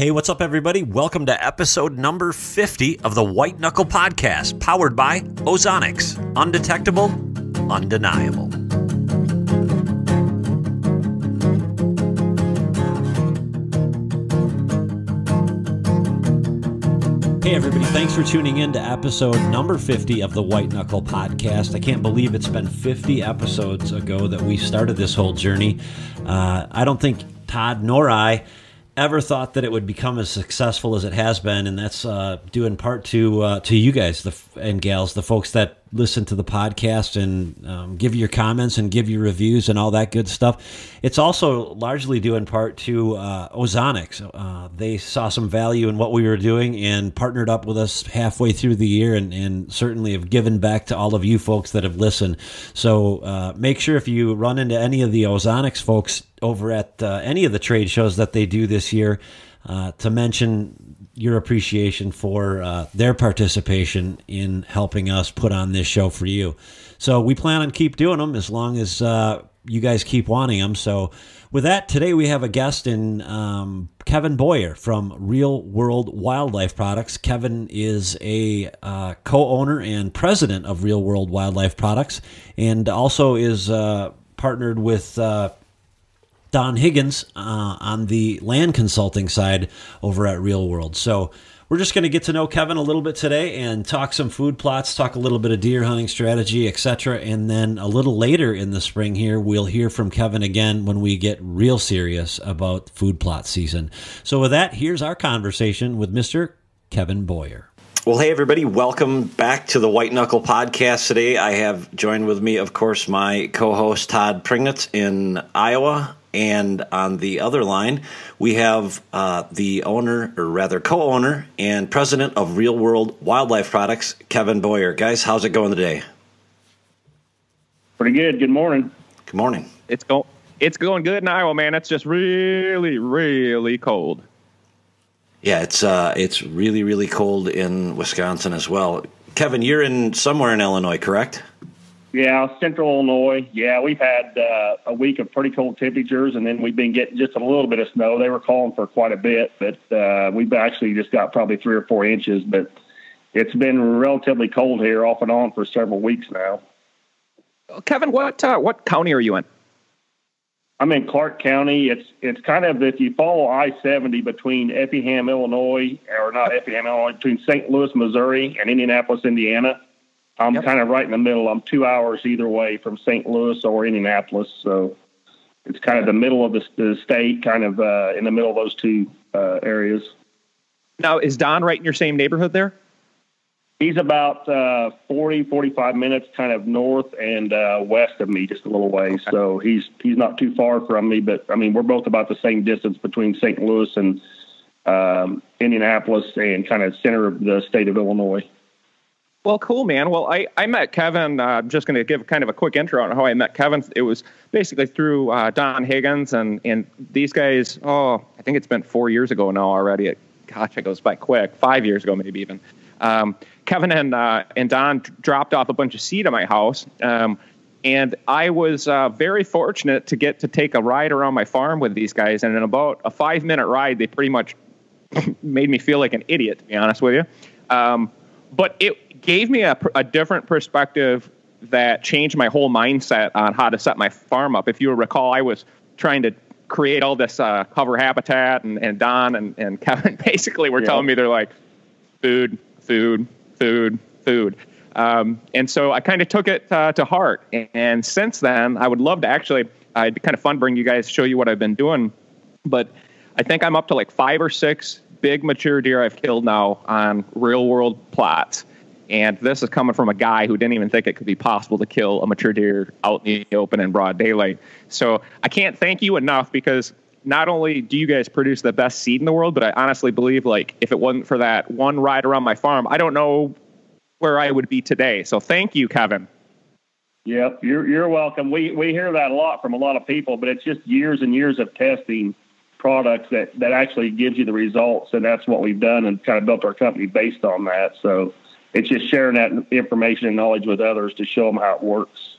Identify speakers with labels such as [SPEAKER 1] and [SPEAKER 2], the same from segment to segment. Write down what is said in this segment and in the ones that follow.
[SPEAKER 1] Hey, what's up, everybody? Welcome to episode number 50 of the White Knuckle podcast, powered by Ozonics. Undetectable, undeniable. Hey, everybody. Thanks for tuning in to episode number 50 of the White Knuckle podcast. I can't believe it's been 50 episodes ago that we started this whole journey. I don't think Todd nor I ever thought that it would become as successful as it has been, and that's due in part to you guys and gals, the folks that listen to the podcast and give your comments and give your reviews and all that good stuff. It's also largely due in part to Ozonics. They saw some value in what we were doing and partnered up with us halfway through the year, and certainly have given back to all of you folks that have listened. So make sure if you run into any of the Ozonics folks over at any of the trade shows that they do this year, to mention your appreciation for their participation in helping us put on this show for you. So we plan on keep doing them as long as you guys keep wanting them. So with that, today we have a guest in Kevin Boyer from Real World Wildlife Products. Kevin is a co-owner and president of Real World Wildlife Products, and also is partnered with Don Higgins on the land consulting side over at Real World. So we're just going to get to know Kevin a little bit today and talk some food plots, talk a little bit of deer hunting strategy, etc. And then a little later in the spring here, we'll hear from Kevin again when we get real serious about food plot season. So with that, here's our conversation with Mr. Kevin Boyer. Well, hey, everybody. Welcome back to the White Knuckle podcast. Today I have joined with me, of course, my co-host Todd Pringnitz in Iowa. And on the other line, we have the owner, or rather co-owner and president of Real World Wildlife Products, Kevin Boyer. Guys, how's it going today?
[SPEAKER 2] Pretty good. Good morning.
[SPEAKER 1] Good morning.
[SPEAKER 3] It's going good in Iowa, man. It's just really, really cold.
[SPEAKER 1] Yeah, it's really, really cold in Wisconsin as well. Kevin, you're in somewhere in Illinois, correct?
[SPEAKER 2] Yeah, central Illinois. Yeah, we've had a week of pretty cold temperatures, and then we've been getting just a little bit of snow. They were calling for quite a bit, but we've actually just got probably 3 or 4 inches. But it's been relatively cold here off and on for several weeks now.
[SPEAKER 3] Kevin, what county are you in?
[SPEAKER 2] I'm in Clark County. It's kind of, if you follow I-70 between Effingham, Illinois, or not Effingham, Illinois, between St. Louis, Missouri, and Indianapolis, Indiana. I'm kind of right in the middle. I'm 2 hours either way from St. Louis or Indianapolis. So it's kind of the middle of the state, kind of in the middle of those two areas.
[SPEAKER 3] Now, is Don right in your same neighborhood there?
[SPEAKER 2] He's about 45 minutes kind of north and west of me, just a little ways. Okay. So he's not too far from me, but I mean, we're both about the same distance between St. Louis and Indianapolis and kind of center of the state of Illinois.
[SPEAKER 3] Well, cool, man. Well, I met Kevin. I'm just going to give kind of a quick intro on how I met Kevin. It was basically through Don Higgins and these guys. Oh, I think it's been 4 years ago now already. Gosh, it goes by quick. 5 years ago, maybe even. Kevin and Don dropped off a bunch of seed at my house, and I was very fortunate to get to take a ride around my farm with these guys. And in about a 5-minute ride, they pretty much made me feel like an idiot, to be honest with you. But it gave me a different perspective that changed my whole mindset on how to set my farm up. If you recall, I was trying to create all this cover habitat, and Don and Kevin basically were telling me, they're like, food. And so I kind of took it to heart. And since then, I would love to it'd be kind of fun to bring you guys, show you what I've been doing. But I think I'm up to like 5 or 6 big mature deer I've killed now on real world plots. And this is coming from a guy who didn't even think it could be possible to kill a mature deer out in the open in broad daylight. So I can't thank you enough, because not only do you guys produce the best seed in the world, but I honestly believe, like, if it wasn't for that one ride around my farm, I don't know where I would be today. So thank you, Kevin.
[SPEAKER 2] Yep, you're welcome. We hear that a lot from a lot of people, but it's just years and years of testing products that actually gives you the results, and that's what we've done and kind of built our company based on that. So it's just sharing that information and knowledge with others to show them how it works.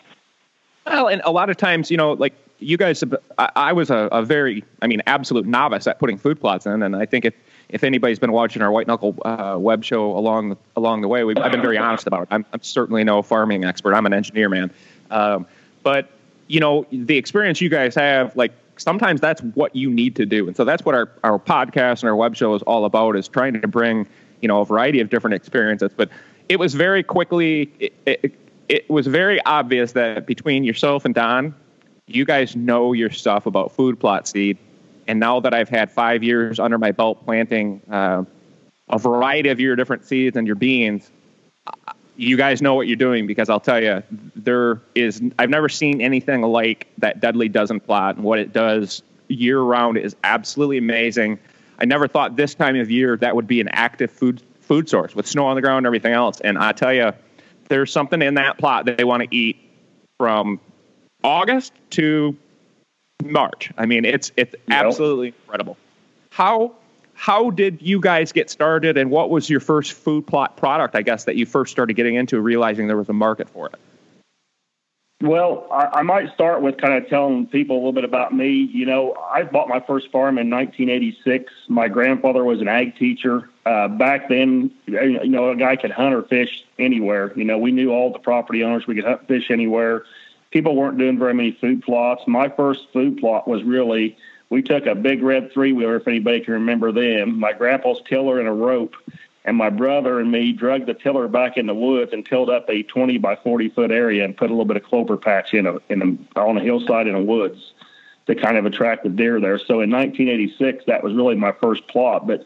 [SPEAKER 3] Well, and a lot of times, like you guys, I was a very, absolute novice at putting food plots in. And I think if anybody's been watching our White Knuckle web show along the way, I've been very honest about it. I'm certainly no farming expert. I'm an engineer, man. But, the experience you guys have, like, sometimes that's what you need to do. And so that's what our podcast and our web show is all about, is trying to bring, a variety of different experiences. But it was very quickly, it was very obvious that between yourself and Don, you guys know your stuff about food plot seed. And now that I've had 5 years under my belt planting a variety of your different seeds and your beans, you guys know what you're doing, because I'll tell you, I've never seen anything like that Deadly Dozen plot, and what it does year round is absolutely amazing. I never thought this time of year that would be an active food source with snow on the ground and everything else. And I tell you, there's something in that plot that they want to eat from August to March. It's absolutely incredible. How did you guys get started, and what was your first food plot product, I guess, that you first started getting into, realizing there was a market for it?
[SPEAKER 2] Well, I might start with kind of telling people a little bit about me. I bought my first farm in 1986. My grandfather was an ag teacher. Back then, a guy could hunt or fish anywhere. We knew all the property owners. We could hunt, fish anywhere. People weren't doing very many food plots. My first food plot was really, we took a big red 3-wheeler, if anybody can remember them, my grandpa's tiller and a rope, and my brother and me dragged the tiller back in the woods and tilled up a 20 by 40 foot area and put a little bit of clover patch on a hillside in the woods to kind of attract the deer there. So in 1986, that was really my first plot. But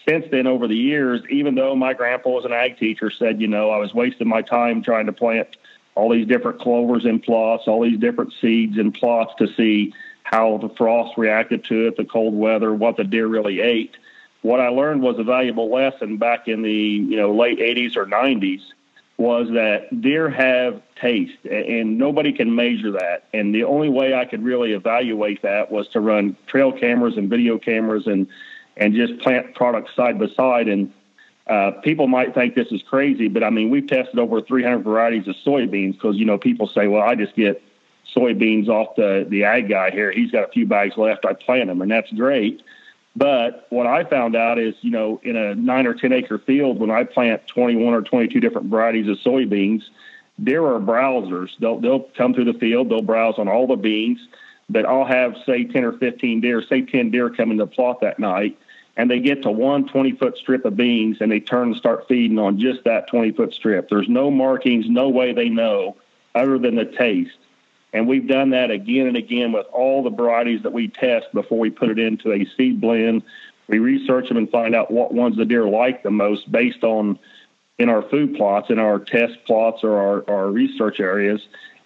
[SPEAKER 2] since then, over the years, even though my grandpa was an ag teacher, said, I was wasting my time trying to plant all these different clovers in plots, all these different seeds in plots to see how the frost reacted to it, the cold weather, what the deer really ate. What I learned was a valuable lesson back in the late 80s or 90s, was that deer have taste, and nobody can measure that. And the only way I could really evaluate that was to run trail cameras and video cameras and just plant products side by side. And people might think this is crazy, but we've tested over 300 varieties of soybeans, because, people say, well, I just get soybeans off the ag guy here. He's got a few bags left. I plant them, and that's great. But what I found out is, in a 9 or 10 acre field, when I plant 21 or 22 different varieties of soybeans, deer are browsers. They'll come through the field. They'll browse on all the beans. But I'll have, say, 10 or 15 deer, say 10 deer come into the plot that night, and they get to one 20-foot strip of beans, and they turn and start feeding on just that 20-foot strip. There's no markings, no way they know other than the taste. And we've done that again and again with all the varieties that we test before we put it into a seed blend. We research them and find out what ones the deer like the most based on in our food plots, in our test plots or our research areas.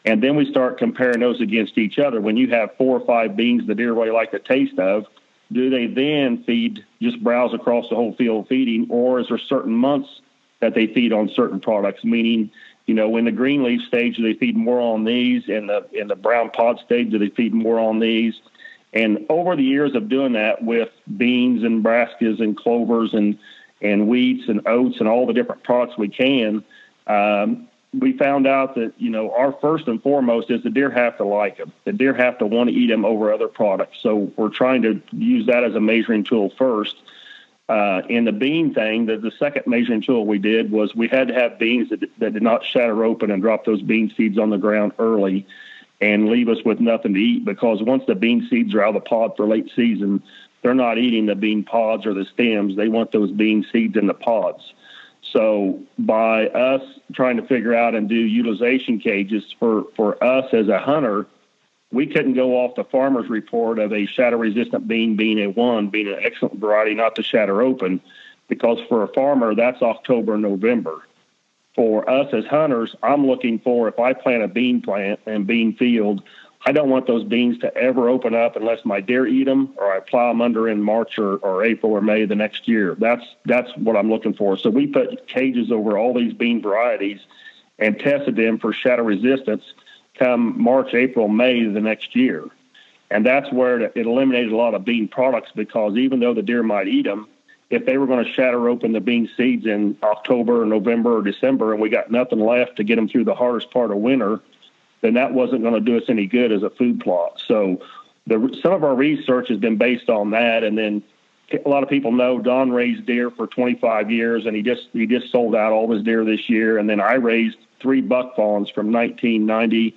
[SPEAKER 2] And then we start comparing those against each other. When you have 4 or 5 beans the deer really like the taste of, do they then feed, just browse across the whole field feeding, or is there certain months that they feed on certain products, meaning, in the green leaf stage, do they feed more on these? In the brown pod stage, do they feed more on these? And over the years of doing that with beans and brassicas and clovers and wheats and oats and all the different products we can, we found out that, our first and foremost is the deer have to like them. The deer have to want to eat them over other products. So we're trying to use that as a measuring tool first. In the bean thing, the second measuring tool we did was we had to have beans that did not shatter open and drop those bean seeds on the ground early and leave us with nothing to eat, because once the bean seeds are out of the pod for late season, they're not eating the bean pods or the stems. They want those bean seeds in the pods. So by us trying to figure out and do utilization cages for us as a hunter, we couldn't go off the farmer's report of a shatter-resistant bean being an excellent variety not to shatter open, because for a farmer, that's October, November. For us as hunters, I'm looking for, if I plant a bean plant and bean field, I don't want those beans to ever open up unless my deer eat them or I plow them under in March or April or May the next year. That's what I'm looking for. So we put cages over all these bean varieties and tested them for shatter resistance come March, April, May the next year. And that's where it eliminated a lot of bean products, because even though the deer might eat them, if they were going to shatter open the bean seeds in October or November or December and we got nothing left to get them through the hardest part of winter, then that wasn't going to do us any good as a food plot. So some of our research has been based on that. And then a lot of people know Don raised deer for 25 years, and he just sold out all his deer this year. And then I raised 3 buck fawns from 1990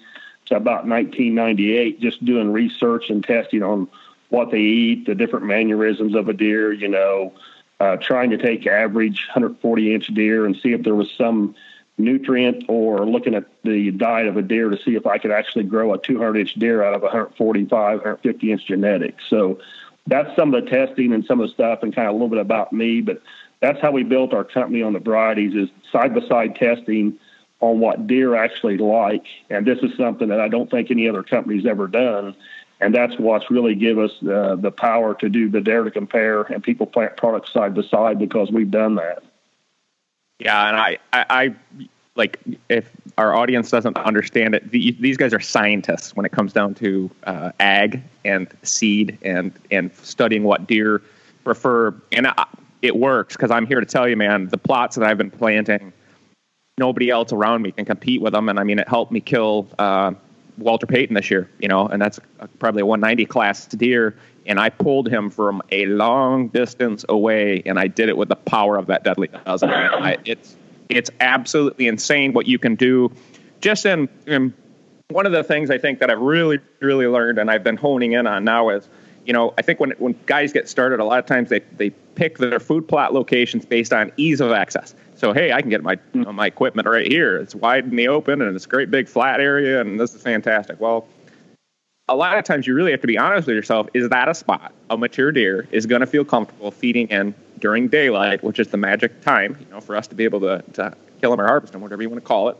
[SPEAKER 2] to about 1998, just doing research and testing on what they eat, the different mannerisms of a deer, trying to take average 140-inch deer and see if there was some nutrient, or looking at the diet of a deer to see if I could actually grow a 200-inch deer out of 145, 150-inch genetics. So that's some of the testing and some of the stuff, and kind of a little bit about me. But that's how we built our company on the varieties, is side-by-side testing on what deer actually like. And this is something that I don't think any other company's ever done. And that's what's really give us the power to do the Dare to Compare and people plant products side by side, because we've done that.
[SPEAKER 3] Yeah, and I like, if our audience doesn't understand it, these guys are scientists when it comes down to ag and seed and studying what deer prefer. And it works, because I'm here to tell you, man, the plots that I've been planting, nobody else around me can compete with them. And I mean, it helped me kill Walter Payton this year, and that's probably a 190 class deer. And I pulled him from a long distance away, and I did it with the power of that deadly dozen. It's absolutely insane what you can do. Just in one of the things I think that I've really, really learned, and I've been honing in on now, is, I think when guys get started, a lot of times they pick their food plot locations based on ease of access. So, hey, I can get my my equipment right here. It's wide in the open, and it's a great big flat area, and this is fantastic. Well, a lot of times you really have to be honest with yourself. Is that a spot a mature deer is going to feel comfortable feeding in during daylight, which is the magic time, for us to be able to kill them or harvest them, whatever you want to call it.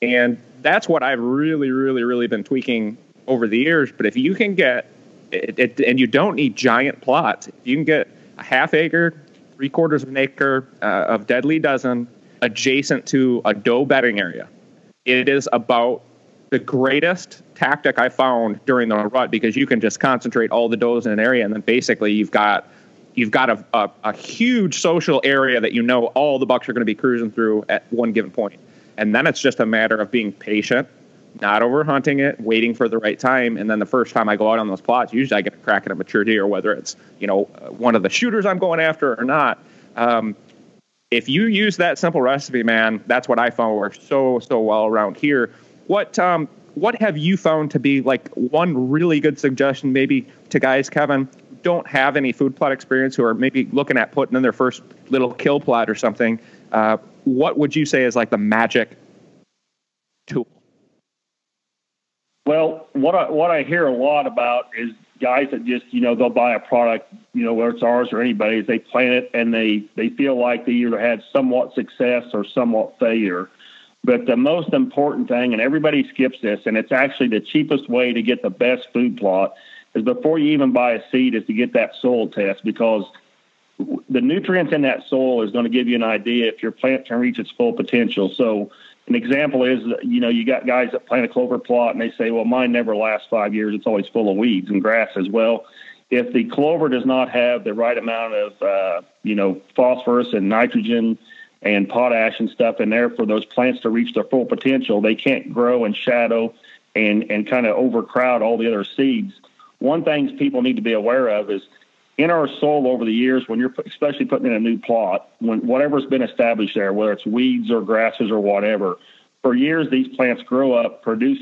[SPEAKER 3] And that's what I've really, really, really been tweaking over the years. But if you can get it, and you don't need giant plots, if you can get a half acre, 3/4 of an acre of deadly dozen adjacent to a doe bedding area, it is about the greatest tactic I found during the rut, because you can just concentrate all the does in an area, and then basically you've got a huge social area that all the bucks are going to be cruising through at one given point. And then it's just a matter of being patient, not over hunting it, waiting for the right time. And then the first time I go out on those plots, usually I get a crack at a mature deer, whether it's one of the shooters I'm going after or not. If you use that simple recipe, man, that's what I found works so well around here. What have you found to be like one really good suggestion, maybe to guys, Kevin, who don't have any food plot experience, who are maybe looking at putting in their first little kill plot or something? What would you say is like the magic tool? Well,
[SPEAKER 2] what I hear a lot about is guys that just, they'll buy a product, whether it's ours or anybody's, they plant it and they feel like they either had somewhat success or somewhat failure. But the most important thing, and everybody skips this, and it's actually the cheapest way to get the best food plot, is before you even buy a seed, is to get that soil test, because the nutrients in that soil is going to give you an idea if your plant can reach its full potential. So an example is, you got guys that plant a clover plot and they say, well, mine never lasts 5 years. It's always full of weeds and grass as well. If the clover does not have the right amount of, phosphorus and nitrogen and potash and stuff in there for those plants to reach their full potential, they can't grow and shadow and kind of overcrowd all the other seeds. One thing people need to be aware of is, in our soil over the years, when you're especially putting in a new plot, when whatever's been established there, whether it's weeds or grasses or whatever, for years these plants grow up, produce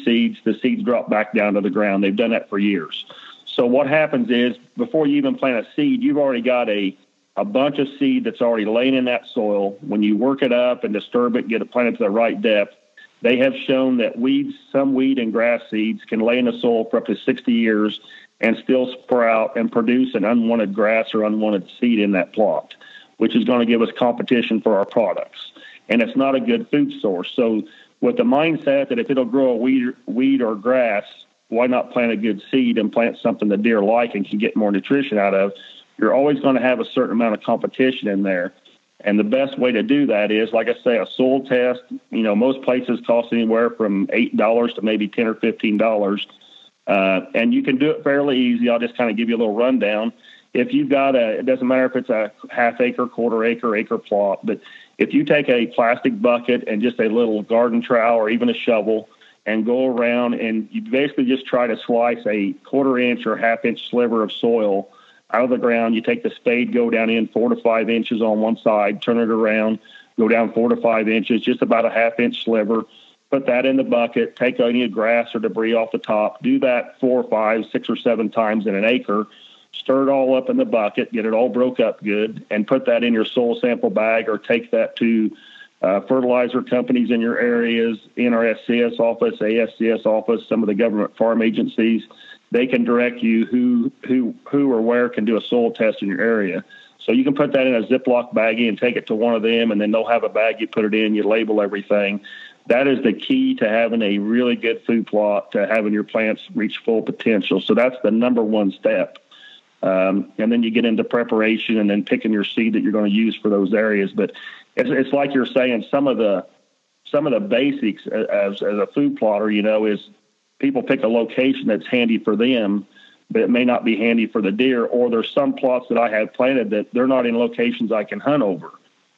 [SPEAKER 2] seeds, the seeds drop back down to the ground. They've done that for years. So what happens is, before you even plant a seed, you've already got a bunch of seed that's already laying in that soil. When you work it up and disturb it, get it planted to the right depth, they have shown that some weed and grass seeds can lay in the soil for up to 60 years and still sprout and produce an unwanted grass or unwanted seed in that plot, which is going to give us competition for our products. And it's not a good food source. So with the mindset that if it'll grow a weed or grass, why not plant a good seed and plant something the deer like and can get more nutrition out of? You're always going to have a certain amount of competition in there. And the best way to do that is, like I say, a soil test. Most places cost anywhere from $8 to maybe $10 or $15. And you can do it fairly easy. I'll just kind of give you a little rundown. If you've got it doesn't matter if it's a half acre, quarter acre plot, but if you take a plastic bucket and just a little garden trowel or even a shovel, and go around, and you basically just try to slice a 1/4 inch or 1/2 inch sliver of soil out of the ground. You take the spade, go down in 4 to 5 inches on one side, turn it around, go down 4 to 5 inches, just about a 1/2 inch sliver. Put that in the bucket, take any grass or debris off the top. Do that 4 or 5, 6 or 7 times in an acre. Stir it all up in the bucket, get it all broke up good, and put that in your soil sample bag, or take that to fertilizer companies in your areas, NRSCS office, ASCS office, some of the government farm agencies. They can direct you who or where can do a soil test in your area. So you can put that in a Ziploc baggie and take it to one of them, and then they'll have a bag you put it in, you label everything. That is the key to having a really good food plot, to having your plants reach full potential. So that's the number one step. And then you get into preparation and then picking your seed that you're going to use for those areas. But it's like you're saying, some of the basics as a food plotter, is people pick a location that's handy for them, but it may not be handy for the deer. Or there's some plots that I have planted that they're not in locations I can hunt over,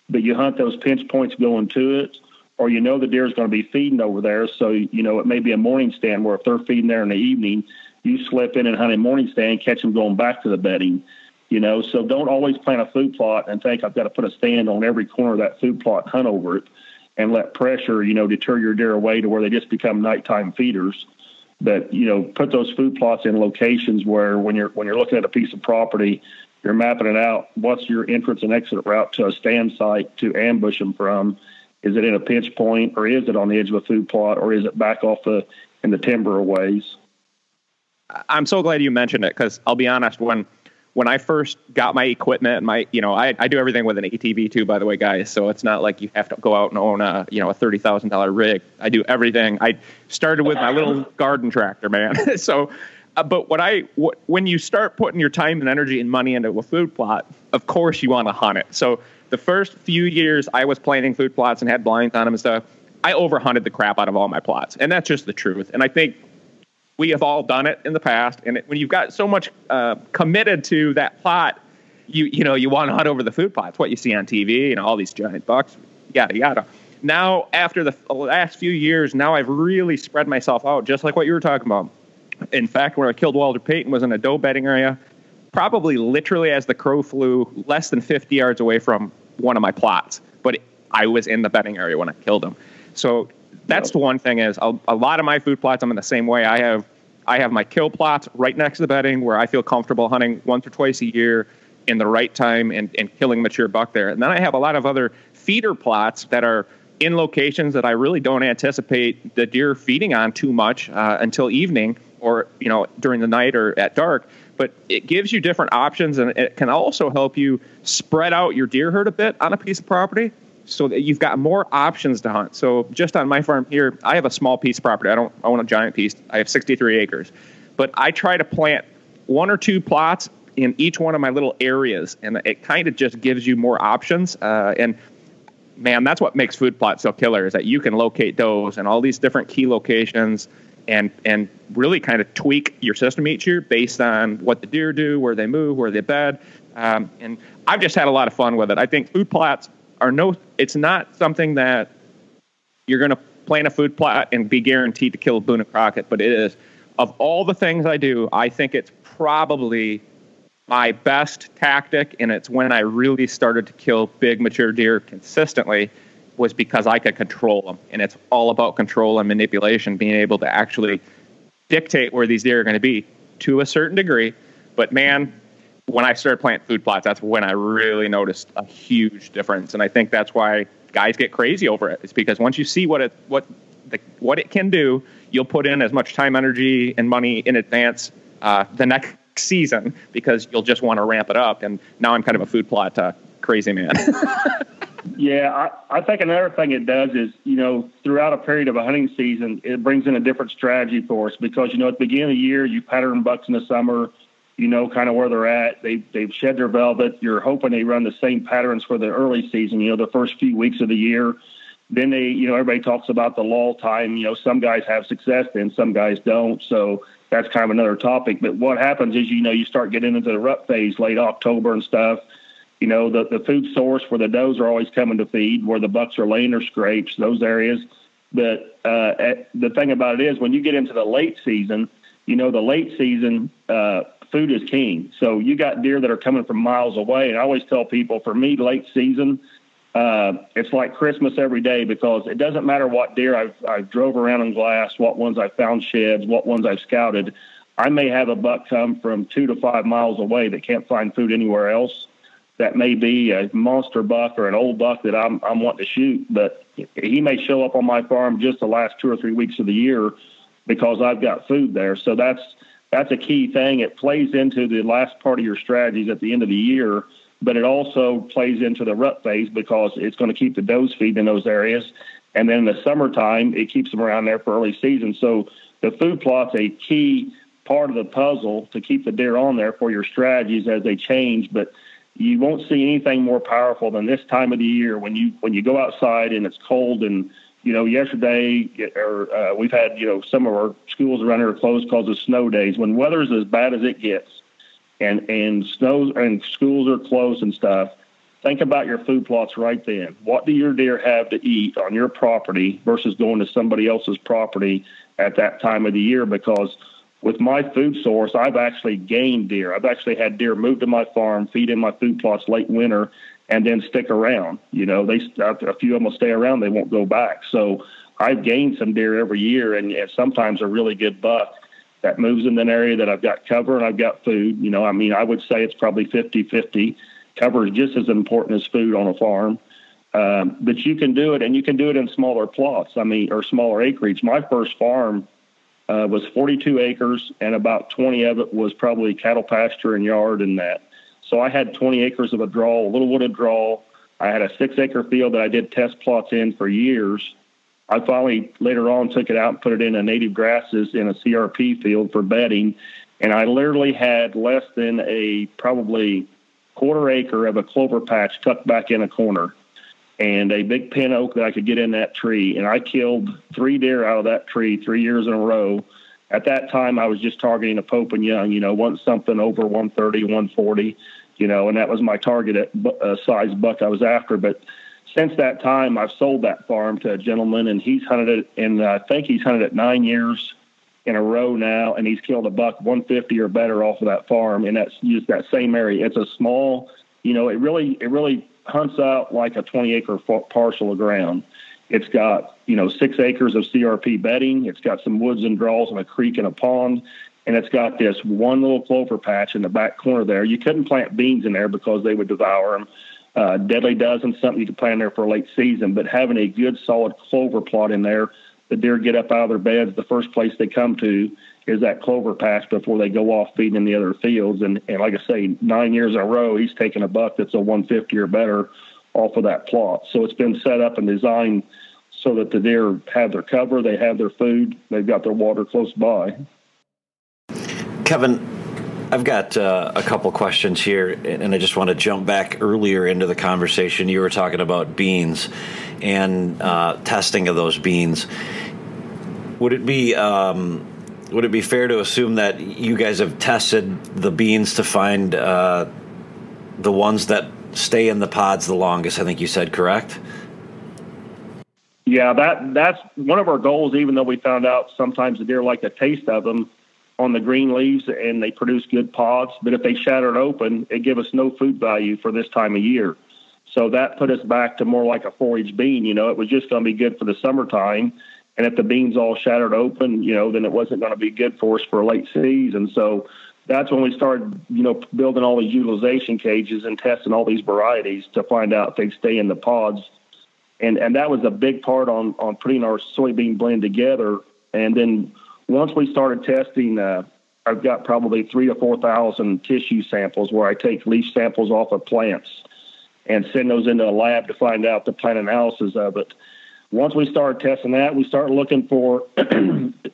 [SPEAKER 2] but you hunt those pinch points going to it, or the deer is going to be feeding over there. So, it may be a morning stand where if they're feeding there in the evening, you slip in and hunt a morning stand, catch them going back to the bedding, So don't always plant a food plot and think I've got to put a stand on every corner of that food plot and hunt over it, and let pressure, deter your deer away to where they just become nighttime feeders. But, put those food plots in locations where when you're looking at a piece of property, you're mapping it out. What's your entrance and exit route to a stand site to ambush them from? Is it in a pinch point, or is it on the edge of a food plot, or is it back off in the timber a ways?
[SPEAKER 3] I'm so glad you mentioned it, because I'll be honest, when I first got my equipment and I do everything with an ATV too, by the way, guys. So it's not like you have to go out and own a $30,000 rig. I do everything. I started with my little garden tractor, man. So, but when you start putting your time and energy and money into a food plot, of course you want to hunt it. So the first few years I was planting food plots and had blinds on them and stuff, I overhunted the crap out of all my plots. And that's just the truth. And I think we have all done it in the past. And when you've got so much committed to that plot, you want to hunt over the food plots, what you see on TV, all these giant bucks, yada, yada. Now, after the last few years, now I've really spread myself out, just like what you were talking about. In fact, where I killed Walter Payton was in a doe bedding area, probably literally as the crow flew, less than 50 yards away from one of my plots. But I was in the bedding area when I killed him. So that's the one thing is a lot of my food plots, I'm in the same way. I have my kill plots right next to the bedding where I feel comfortable hunting once or twice a year in the right time and killing mature buck there. And then I have a lot of other feeder plots that are in locations that I really don't anticipate the deer feeding on too much until evening, or during the night or at dark. But it gives you different options, and it can also help you spread out your deer herd a bit on a piece of property so that you've got more options to hunt. So just on my farm here, I have a small piece of property. I don't own a giant piece. I have 63 acres. But I try to plant 1 or 2 plots in each one of my little areas, and it kind of just gives you more options. And man, that's what makes food plots so killer, is that you can locate does in all these different key locations and really kind of tweak your system each year based on what the deer do, where they move, where they bed. And I've just had a lot of fun with it. I think food plots it's not something that you're going to plant a food plot and be guaranteed to kill Boone and Crockett, but it is. Of all the things I do, I think it's probably my best tactic, and it's when I really started to kill big mature deer consistently, was because I could control them. And it's all about control and manipulation, being able to actually dictate where these deer are going to be to a certain degree. But man, when I started planting food plots, that's when I really noticed a huge difference. And I think that's why guys get crazy over it. It's because once you see what it can do, you'll put in as much time, energy, and money in advance the next season, because you'll just want to ramp it up. And now I'm kind of a food plot crazy man.
[SPEAKER 2] Yeah, I think another thing it does is, throughout a period of a hunting season, it brings in a different strategy for us, because, at the beginning of the year, you pattern bucks in the summer, kind of where they're at. They've shed their velvet. You're hoping they run the same patterns for the early season, the first few weeks of the year. Then everybody talks about the lull time. Some guys have success and some guys don't. So that's kind of another topic. But what happens is, you start getting into the rut phase, late October and stuff. The food source where the does are always coming to feed, where the bucks are laying their scrapes, those areas. But the thing about it is when you get into the late season, the late season food is king. So you got deer that are coming from miles away. And I always tell people, for me, late season, it's like Christmas every day, because it doesn't matter what deer I've drove around in glass, what ones I've found sheds, what ones I've scouted. I may have a buck come from 2 to 5 miles away that can't find food anywhere else. That may be a monster buck or an old buck that I'm wanting to shoot, but he may show up on my farm just the last 2 or 3 weeks of the year because I've got food there. So that's a key thing. It plays into the last part of your strategies at the end of the year, but it also plays into the rut phase because it's going to keep the does feeding in those areas. And then in the summertime, it keeps them around there for early season. So the food plot's a key part of the puzzle to keep the deer on there for your strategies as they change. But you won't see anything more powerful than this time of the year when you go outside and it's cold. And yesterday we've had some of our schools around here are closed because of snow days. When weather's as bad as it gets and snows and schools are closed and stuff, think about your food plots right then. What do your deer have to eat on your property versus going to somebody else's property at that time of the year? Because with my food source, I've actually gained deer. I've actually had deer move to my farm, feed in my food plots late winter, and then stick a few of them will stay around. They won't go back. So I've gained some deer every year, and sometimes a really good buck that moves in an area that I've got cover and I've got food. I would say it's probably 50-50. Cover is just as important as food on a farm. But you can do it, and you can do it in smaller plots, or smaller acreage. My first farm was 42 acres, and about 20 of it was probably cattle pasture and yard and that. So I had 20 acres of a draw, a little wooded draw. I had a 6-acre field that I did test plots in for years. I finally later on took it out and put it in a native grasses in a CRP field for bedding. And I literally had less than a probably quarter acre of a clover patch tucked back in a corner and a big pin oak that I could get in that tree. And I killed 3 deer out of that tree 3 years in a row. At that time, I was just targeting a Pope and Young, want something over 130, 140, and that was my target size buck I was after. But since that time, I've sold that farm to a gentleman, and he's hunted it, and I think he's hunted it 9 years in a row now, and he's killed a buck 150 or better off of that farm, and that's just that same area. It's a small, it really hunts out like a 20-acre parcel of ground. It's got, 6 acres of CRP bedding. It's got some woods and draws and a creek and a pond. And it's got this one little clover patch in the back corner there. You couldn't plant beans in there because they would devour them. Deadly dozen, something you could plant there for late season. But having a good solid clover plot in there, the deer get up out of their beds. The first place they come to is that clover patch before they go off feeding in the other fields. And like I say, 9 years in a row, he's taken a buck that's a 150 or better off of that plot. So it's been set up and designed so that the deer have their cover, they have their food, they've got their water close by.
[SPEAKER 1] Kevin, I've got a couple questions here, and I just want to jump back earlier into the conversation. You were talking about beans and testing of those beans. Would it be fair to assume that you guys have tested the beans to find the ones that stay in the pods the longest? I think you said, correct?
[SPEAKER 2] Yeah, that's one of our goals, even though we found out sometimes the deer like the taste of them on the green leaves and they produce good pods. But if they shatter it open, it give us no food value for this time of year. So that put us back to more like a forage bean. It was just going to be good for the summertime. And if the beans all shattered open, then it wasn't going to be good for us for late season. So that's when we started, building all these utilization cages and testing all these varieties to find out if they stay in the pods. And that was a big part on putting our soybean blend together. And then once we started testing, I've got probably 3,000 to 4,000 tissue samples where I take leaf samples off of plants and send those into a lab to find out the plant analysis of it. Once we started testing that, we started looking for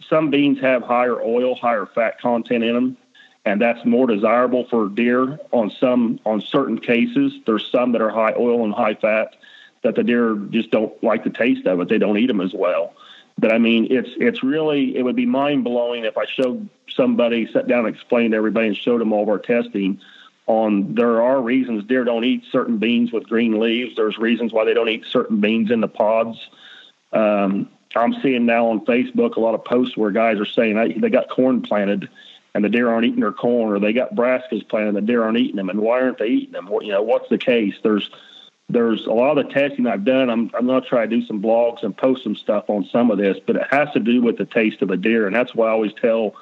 [SPEAKER 2] some beans have higher oil, higher fat content in them, and that's more desirable for deer on certain cases. There's some that are high oil and high fat that the deer just don't like the taste of it. They don't eat them as well. But it's really, it would be mind blowing if I showed somebody, sat down and explained to everybody and showed them all of our testing on, there are reasons deer don't eat certain beans with green leaves. There's reasons why they don't eat certain beans in the pods. I'm seeing now on Facebook a lot of posts where guys are saying they got corn planted and the deer aren't eating their corn, or they got brassicas planted and the deer aren't eating them. And why aren't they eating them? What's the case? There's a lot of the testing I've done. I'm going to try to do some blogs and post some stuff on some of this, but it has to do with the taste of the deer. And that's why I always tell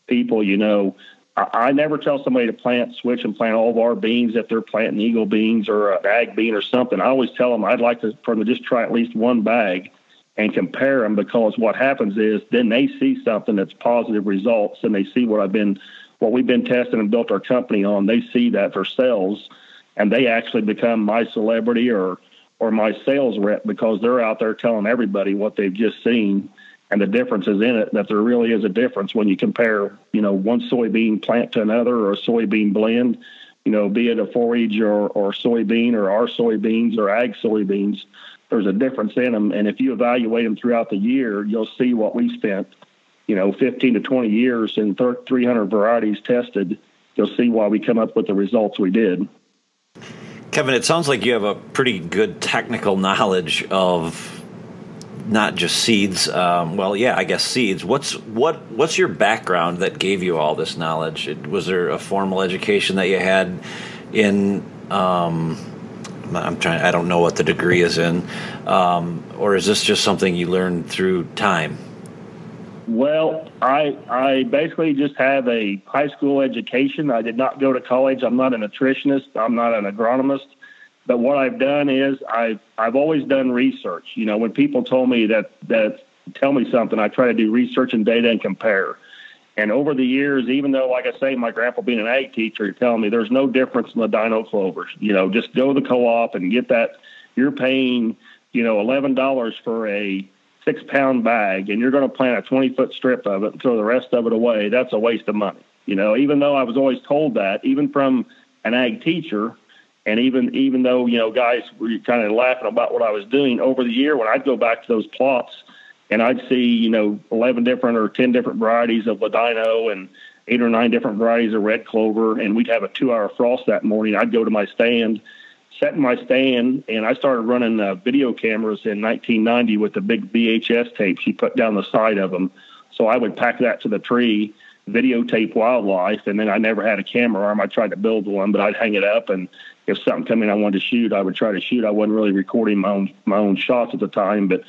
[SPEAKER 2] people, I never tell somebody to switch and plant all of our beans if they're planting eagle beans or an ag bean or something. I always tell them I'd like for them to just try at least one bag and compare them, because what happens is then they see something that's positive results, and they see what we've been testing and built our company on. They see that themselves, and they actually become my celebrity or my sales rep, because they're out there telling everybody what they've just seen and the differences in it, that there really is a difference when you compare, one soybean plant to another, or a soybean blend, be it a forage or soybean or our soybeans or ag soybeans. There's a difference in them. And if you evaluate them throughout the year, you'll see what we spent, 15 to 20 years and 300 varieties tested. You'll see why we come up with the results we did.
[SPEAKER 1] Kevin, it sounds like you have a pretty good technical knowledge of not just seeds. I guess seeds. What's your background that gave you all this knowledge? Was there a formal education that you had in? I don't know what the degree is in, or is this just something you learned through time?
[SPEAKER 2] Well, I basically just have a high school education. I did not go to college. I'm not a nutritionist. I'm not an agronomist. But what I've done is I've always done research. When people told me that tell me something, I try to do research and data and compare. And over the years, even though, like I say, my grandpa being an ag teacher, he's telling me there's no difference in the dino clovers. Just go to the co-op and get that. You're paying, $11 for a 6-pound bag, and you're going to plant a 20-foot strip of it and throw the rest of it away. That's a waste of money. Even though I was always told that, even from an ag teacher, and even though, guys were kind of laughing about what I was doing over the year, when I'd go back to those plots and I'd see, 11 different or 10 different varieties of ladino and 8 or 9 different varieties of red clover, and we'd have a 2-hour frost that morning, I'd go to my stand, set in my stand, and I started running video cameras in 1990 with the big VHS tapes you put down the side of them. So I would pack that to the tree, videotape wildlife, and then I never had a camera arm. I tried to build one, but I'd hang it up, and if something came in I wanted to shoot, I would try to shoot. I wasn't really recording my own shots at the time, but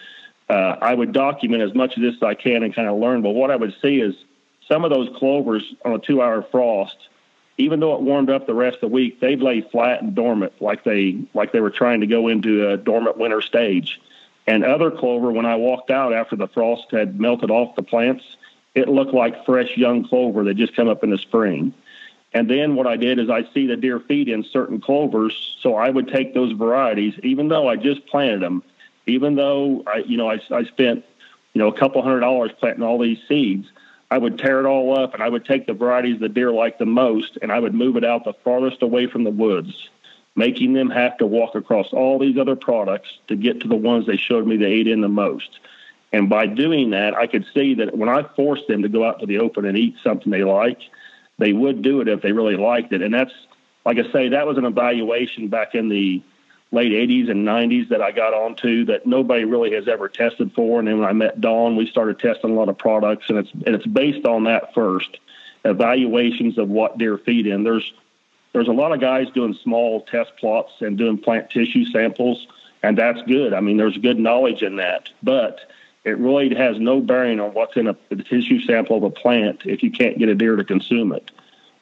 [SPEAKER 2] I would document as much of this as I can and kind of learn. But what I would see is some of those clovers on a 2-hour frost, even though it warmed up the rest of the week, they'd lay flat and dormant like they were trying to go into a dormant winter stage. And other clover, when I walked out after the frost had melted off the plants, it looked like fresh young clover that just come up in the spring. And then what I did is I see the deer feed in certain clovers, so I would take those varieties, even though I just planted them, even though I spent a couple $100 planting all these seeds, I would tear it all up and I would take the varieties the deer like the most and I would move it out the farthest away from the woods, making them have to walk across all these other products to get to the ones they showed me they ate in the most. And by doing that, I could see that when I forced them to go out to the open and eat something they like, they would do it if they really liked it. And that's, like I say, that was an evaluation back in the late 80s and 90s that I got onto that nobody really has ever tested for. And then when I met Dawn, we started testing a lot of products, and it's based on that first, evaluations of what deer feed in. There's a lot of guys doing small test plots and doing plant tissue samples, and that's good. I mean, there's good knowledge in that, but it really has no bearing on what's in the tissue sample of a plant if you can't get a deer to consume it.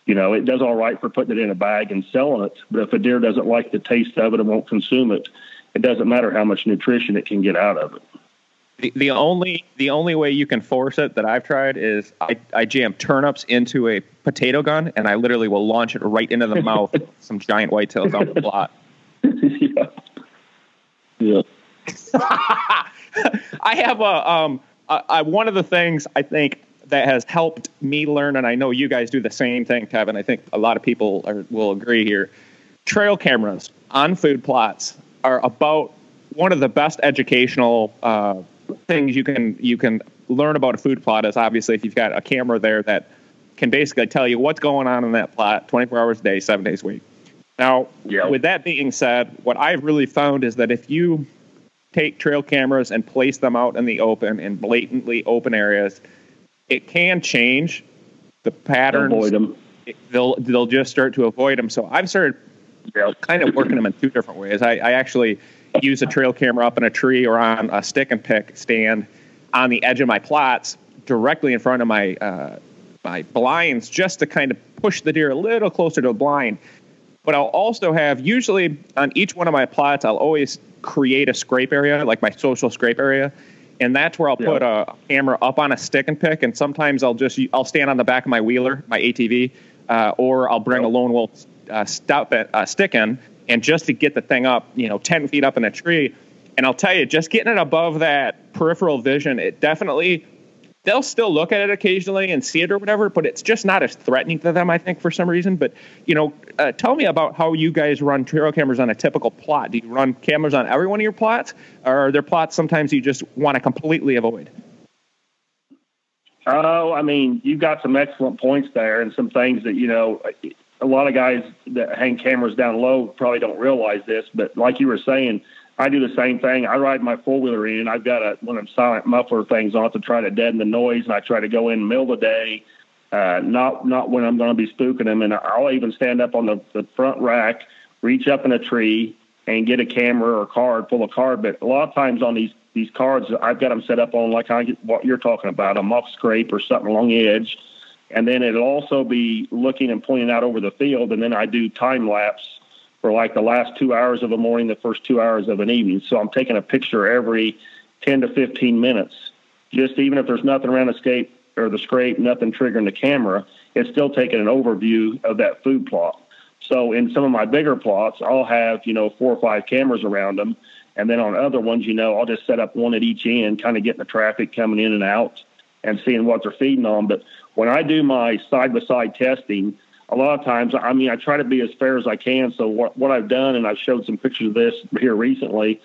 [SPEAKER 2] It does all right for putting it in a bag and selling it, but if a deer doesn't like the taste of it and won't consume it, it doesn't matter how much nutrition it can get out of it.
[SPEAKER 3] The only way you can force it that I've tried is I jam turnips into a potato gun, and I literally will launch it right into the mouth of some giant whitetails on the plot.
[SPEAKER 2] Yeah.
[SPEAKER 3] I have one of the things I think that has helped me learn, and I know you guys do the same thing, Kevin. I think a lot of people will agree here. Trail cameras on food plots are about one of the best educational things you can learn about a food plot. Is obviously if you've got a camera there that can basically tell you what's going on in that plot 24 hours a day, 7 days a week. Now, with that being said, what I've really found is that if you take trail cameras and place them out in the open, in blatantly open areas, it can change the patterns.
[SPEAKER 2] Avoid them.
[SPEAKER 3] They'll just start to avoid them. So I've started kind of working them in two different ways. I actually use a trail camera up in a tree or on a stick and pick stand on the edge of my plots, directly in front of my my blinds, just to kind of push the deer a little closer to the blind. But I'll also have, usually on each one of my plots, I'll always create a scrape area, like my social scrape area. And that's where I'll put a camera up on a stick and pick. And sometimes I'll stand on the back of my wheeler, my ATV, or I'll bring a lone wolf stick in, and just to get the thing up, 10 feet up in a tree. And I'll tell you, just getting it above that peripheral vision, it definitely, they'll still look at it occasionally and see it or whatever, but it's just not as threatening to them, I think, for some reason. But, tell me about how you guys run trail cameras on a typical plot. Do you run cameras on every one of your plots, or are there plots sometimes you just want to completely avoid?
[SPEAKER 2] Oh, I mean, you've got some excellent points there and some things that, a lot of guys that hang cameras down low probably don't realize this, but like you were saying, I do the same thing. I ride my four-wheeler in. I've got one of them silent muffler things on to try to deaden the noise, and I try to go in the middle of the day, not when I'm going to be spooking them. And I'll even stand up on the front rack, reach up in a tree, and get a camera or card, pull a card. But a lot of times on these cards, I've got them set up on what you're talking about, a muff scrape or something along the edge. And then it'll also be looking and pointing out over the field, and then I do time lapse for like the last 2 hours of the morning, the first 2 hours of an evening. So I'm taking a picture every 10 to 15 minutes. Just even if there's nothing around the scrape, nothing triggering the camera, it's still taking an overview of that food plot. So in some of my bigger plots, I'll have, 4 or 5 cameras around them. And then on other ones, I'll just set up one at each end, kind of getting the traffic coming in and out and seeing what they're feeding on. But when I do my side-by-side testing, a lot of times, I try to be as fair as I can. So what I've done, and I've showed some pictures of this here recently,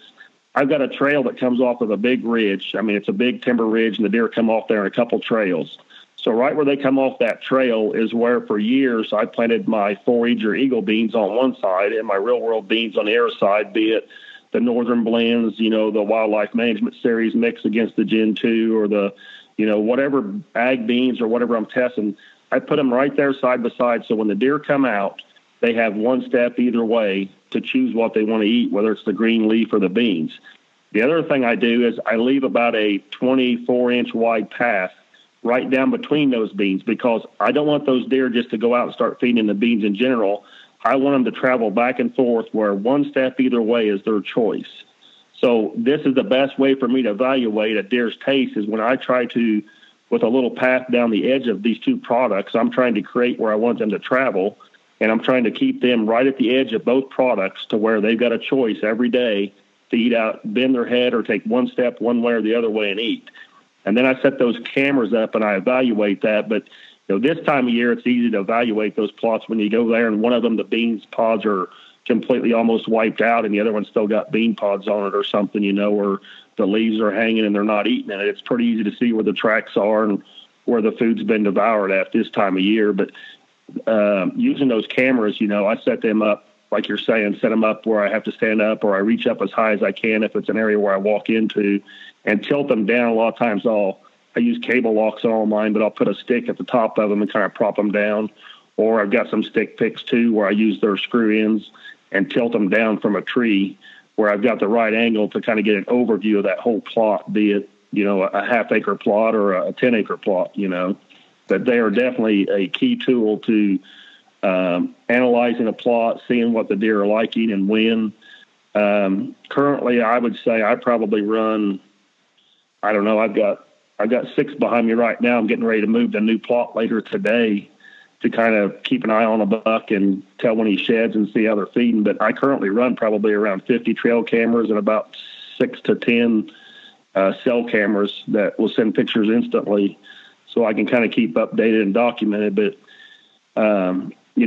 [SPEAKER 2] I've got a trail that comes off of a big ridge. It's a big timber ridge, and the deer come off there in a couple trails. So right where they come off that trail is where for years I planted my forager eagle beans on one side and my real world beans on the other side, be it the Northern Blends, the Wildlife Management Series mix against the Gen 2 or the, whatever ag beans or whatever I'm testing. I put them right there side by side. So when the deer come out, they have one step either way to choose what they want to eat, whether it's the green leaf or the beans. The other thing I do is I leave about a 24-inch wide path right down between those beans, because I don't want those deer just to go out and start feeding the beans in general. I want them to travel back and forth where one step either way is their choice. So this is the best way for me to evaluate a deer's taste, is when I try to, with a little path down the edge of these two products, I'm trying to create where I want them to travel, and I'm trying to keep them right at the edge of both products to where they've got a choice every day to eat out, bend their head, or take one step one way or the other way and eat. And then I set those cameras up and I evaluate that. But this time of year, it's easy to evaluate those plots when you go there and one of them, the beans pods are completely almost wiped out, and the other one's still got bean pods on it or something, or the leaves are hanging and they're not eating it. It's pretty easy to see where the tracks are and where the food's been devoured at this time of year. But using those cameras, I set them up, like you're saying, set them up where I have to stand up, or I reach up as high as I can if it's an area where I walk into, and tilt them down. A lot of times I use cable locks on all mine, but I'll put a stick at the top of them and kind of prop them down. Or I've got some stick picks too, where I use their screw ends and tilt them down from a tree where I've got the right angle to kind of get an overview of that whole plot, be it, a half-acre plot or a 10-acre plot, But they are definitely a key tool to analyzing a plot, seeing what the deer are liking and when. Currently, I would say I probably run, I don't know, I've got 6 behind me right now. I'm getting ready to move to a new plot later today to kind of keep an eye on a buck and tell when he sheds and see how they're feeding. But I currently run probably around 50 trail cameras and about 6 to 10 cell cameras that will send pictures instantly, so I can kind of keep updated and documented. But,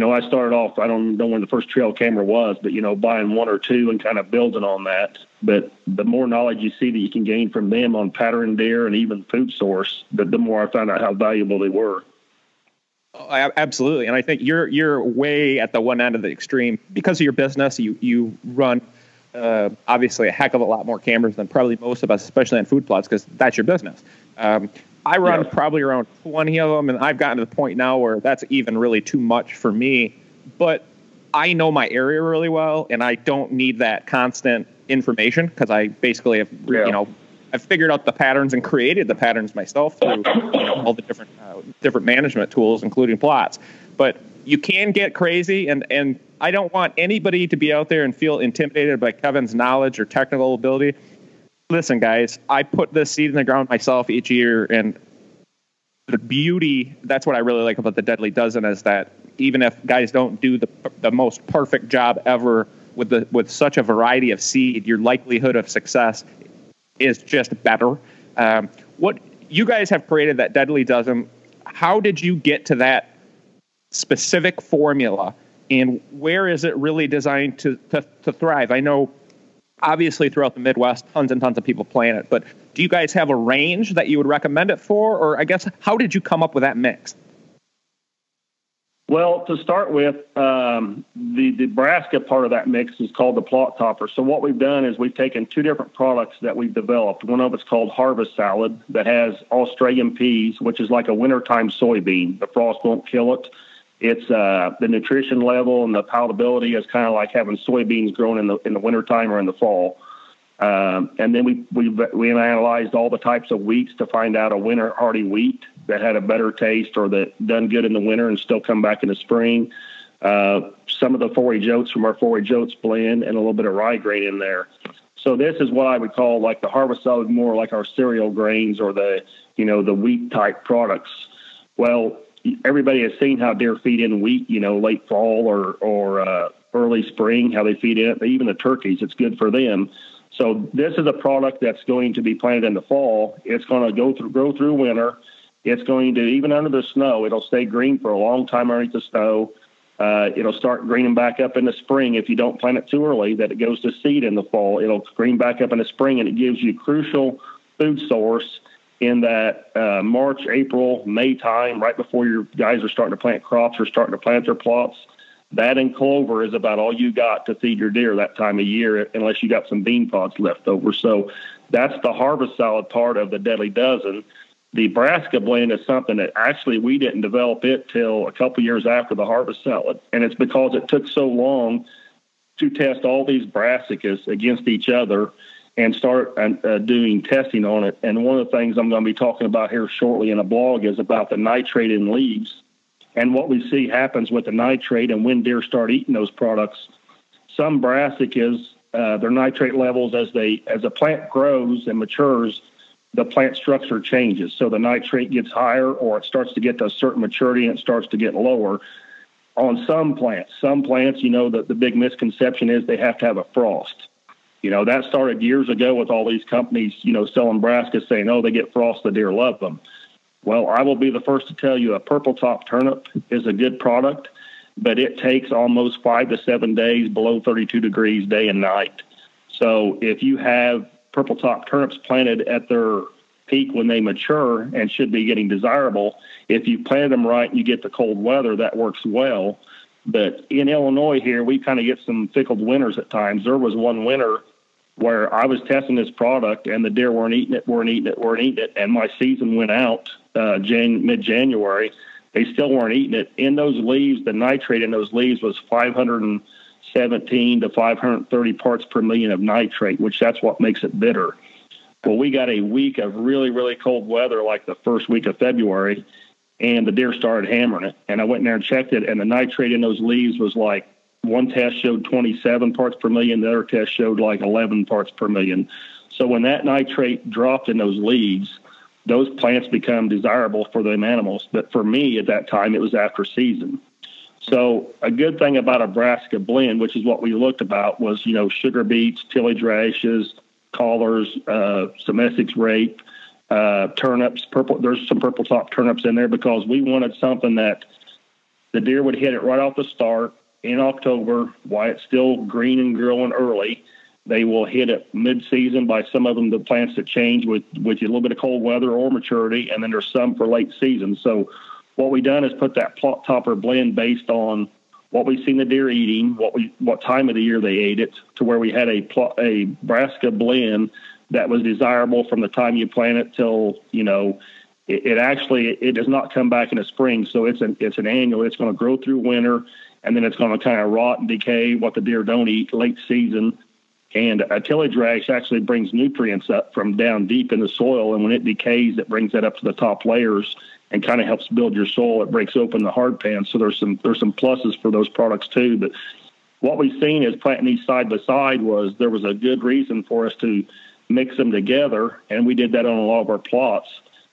[SPEAKER 2] I started off, I don't know when the first trail camera was, but, buying 1 or 2 and kind of building on that. But the more knowledge you see that you can gain from them on pattern deer and even food source, the more I found out how valuable they were.
[SPEAKER 3] Oh, absolutely. And I think you're way at the one end of the extreme because of your business. You run obviously a heck of a lot more cameras than probably most of us, especially on food plots, because that's your business. I run probably around 20 of them, and I've gotten to the point now where that's even really too much for me. But I know my area really well, and I don't need that constant information because I basically have, I've figured out the patterns and created the patterns myself through all the different management tools, including plots. But you can get crazy, and I don't want anybody to be out there and feel intimidated by Kevin's knowledge or technical ability. Listen, guys, I put this seed in the ground myself each year, and the beauty, that's what I really like about the Deadly Dozen, is that even if guys don't do the most perfect job ever with such a variety of seed, your likelihood of success is just better. What you guys have created, that Deadly Dozen, how did you get to that specific formula, and where is it really designed to thrive? I know obviously throughout the Midwest, tons and tons of people plant it, but do you guys have a range that you would recommend it for? Or I guess, how did you come up with that mix?
[SPEAKER 2] Well, to start with, the Nebraska part of that mix is called the plot topper. So what we've done is we've taken two different products that we've developed. One of it's called Harvest Salad that has Australian peas, which is like a wintertime soybean. The frost won't kill it. It's the nutrition level and the palatability is kind of like having soybeans grown in the wintertime or in the fall. And then we analyzed all the types of wheats to find out a winter hardy wheat that had a better taste or that done good in the winter and still come back in the spring. Some of the forage oats from our forage oats blend and a little bit of rye grain in there. So this is what I would call like the Harvest Salad, more like our cereal grains or the wheat type products. Well, everybody has seen how deer feed in wheat, late fall or early spring, how they feed in it. Even the turkeys, it's good for them. So this is a product that's going to be planted in the fall. It's going to grow through winter. It's going to, even under the snow, it'll stay green for a long time underneath the snow. It'll start greening back up in the spring if you don't plant it too early, that it goes to seed in the fall. It'll green back up in the spring, and it gives you crucial food source in that March, April, May time, right before your guys are starting to plant crops or starting to plant their plots. That and clover is about all you got to feed your deer that time of year, unless you got some bean pods left over. So that's the Harvest Salad part of the Deadly Dozen. The Nebraska blend is something that actually we didn't develop it till a couple years after the Harvest Salad. And it's because it took so long to test all these brassicas against each other and start doing testing on it. And one of the things I'm going to be talking about here shortly in a blog is about the nitrate in leaves. And what we see happens with the nitrate and when deer start eating those products. Some brassicas, their nitrate levels, as a plant grows and matures, the plant structure changes. So the nitrate gets higher, or it starts to get to a certain maturity and it starts to get lower. On some plants, the big misconception is they have to have a frost. That started years ago with all these companies, selling brassicas saying, oh, they get frost, the deer love them. Well, I will be the first to tell you a purple top turnip is a good product, but it takes almost 5 to 7 days below 32 degrees day and night. So if you have purple top turnips planted at their peak when they mature and should be getting desirable, if you plant them right and you get the cold weather, that works well. But in Illinois here, we kind of get some fickled winters at times. There was one winter where I was testing this product and the deer weren't eating it. And my season went out mid-January. They still weren't eating it. In those leaves, the nitrate in those leaves was 517 to 530 parts per million of nitrate, which that's what makes it bitter. Well, we got a week of really, really cold weather, like the first week of February, and the deer started hammering it. And I went in there and checked it, and the nitrate in those leaves was like, one test showed 27 parts per million. The other test showed like 11 parts per million. So when that nitrate dropped in those leaves, those plants become desirable for them animals. But for me at that time, it was after season. So a good thing about a brassica blend, which is what we looked about, was, sugar beets, tillage radishes, collars, some Essex rape, turnips, purple. There's some purple top turnips in there because we wanted something that the deer would hit it right off the start. In October, while it's still green and growing early, they will hit it mid-season by some of them, the plants that change with a little bit of cold weather or maturity, and then there's some for late season. So what we've done is put that plot topper blend based on what we've seen the deer eating, what time of the year they ate it, to where we had a brassica blend that was desirable from the time you plant it till, it does not come back in the spring. So it's an annual. It's going to grow through winter, and then it's going to kind of rot and decay what the deer don't eat late season. And a tillage rash actually brings nutrients up from down deep in the soil, and when it decays, it brings that up to the top layers and kind of helps build your soil. It breaks open the hard pan. So there's some pluses for those products too. But what we've seen is planting these side by side there was a good reason for us to mix them together, and we did that on a lot of our plots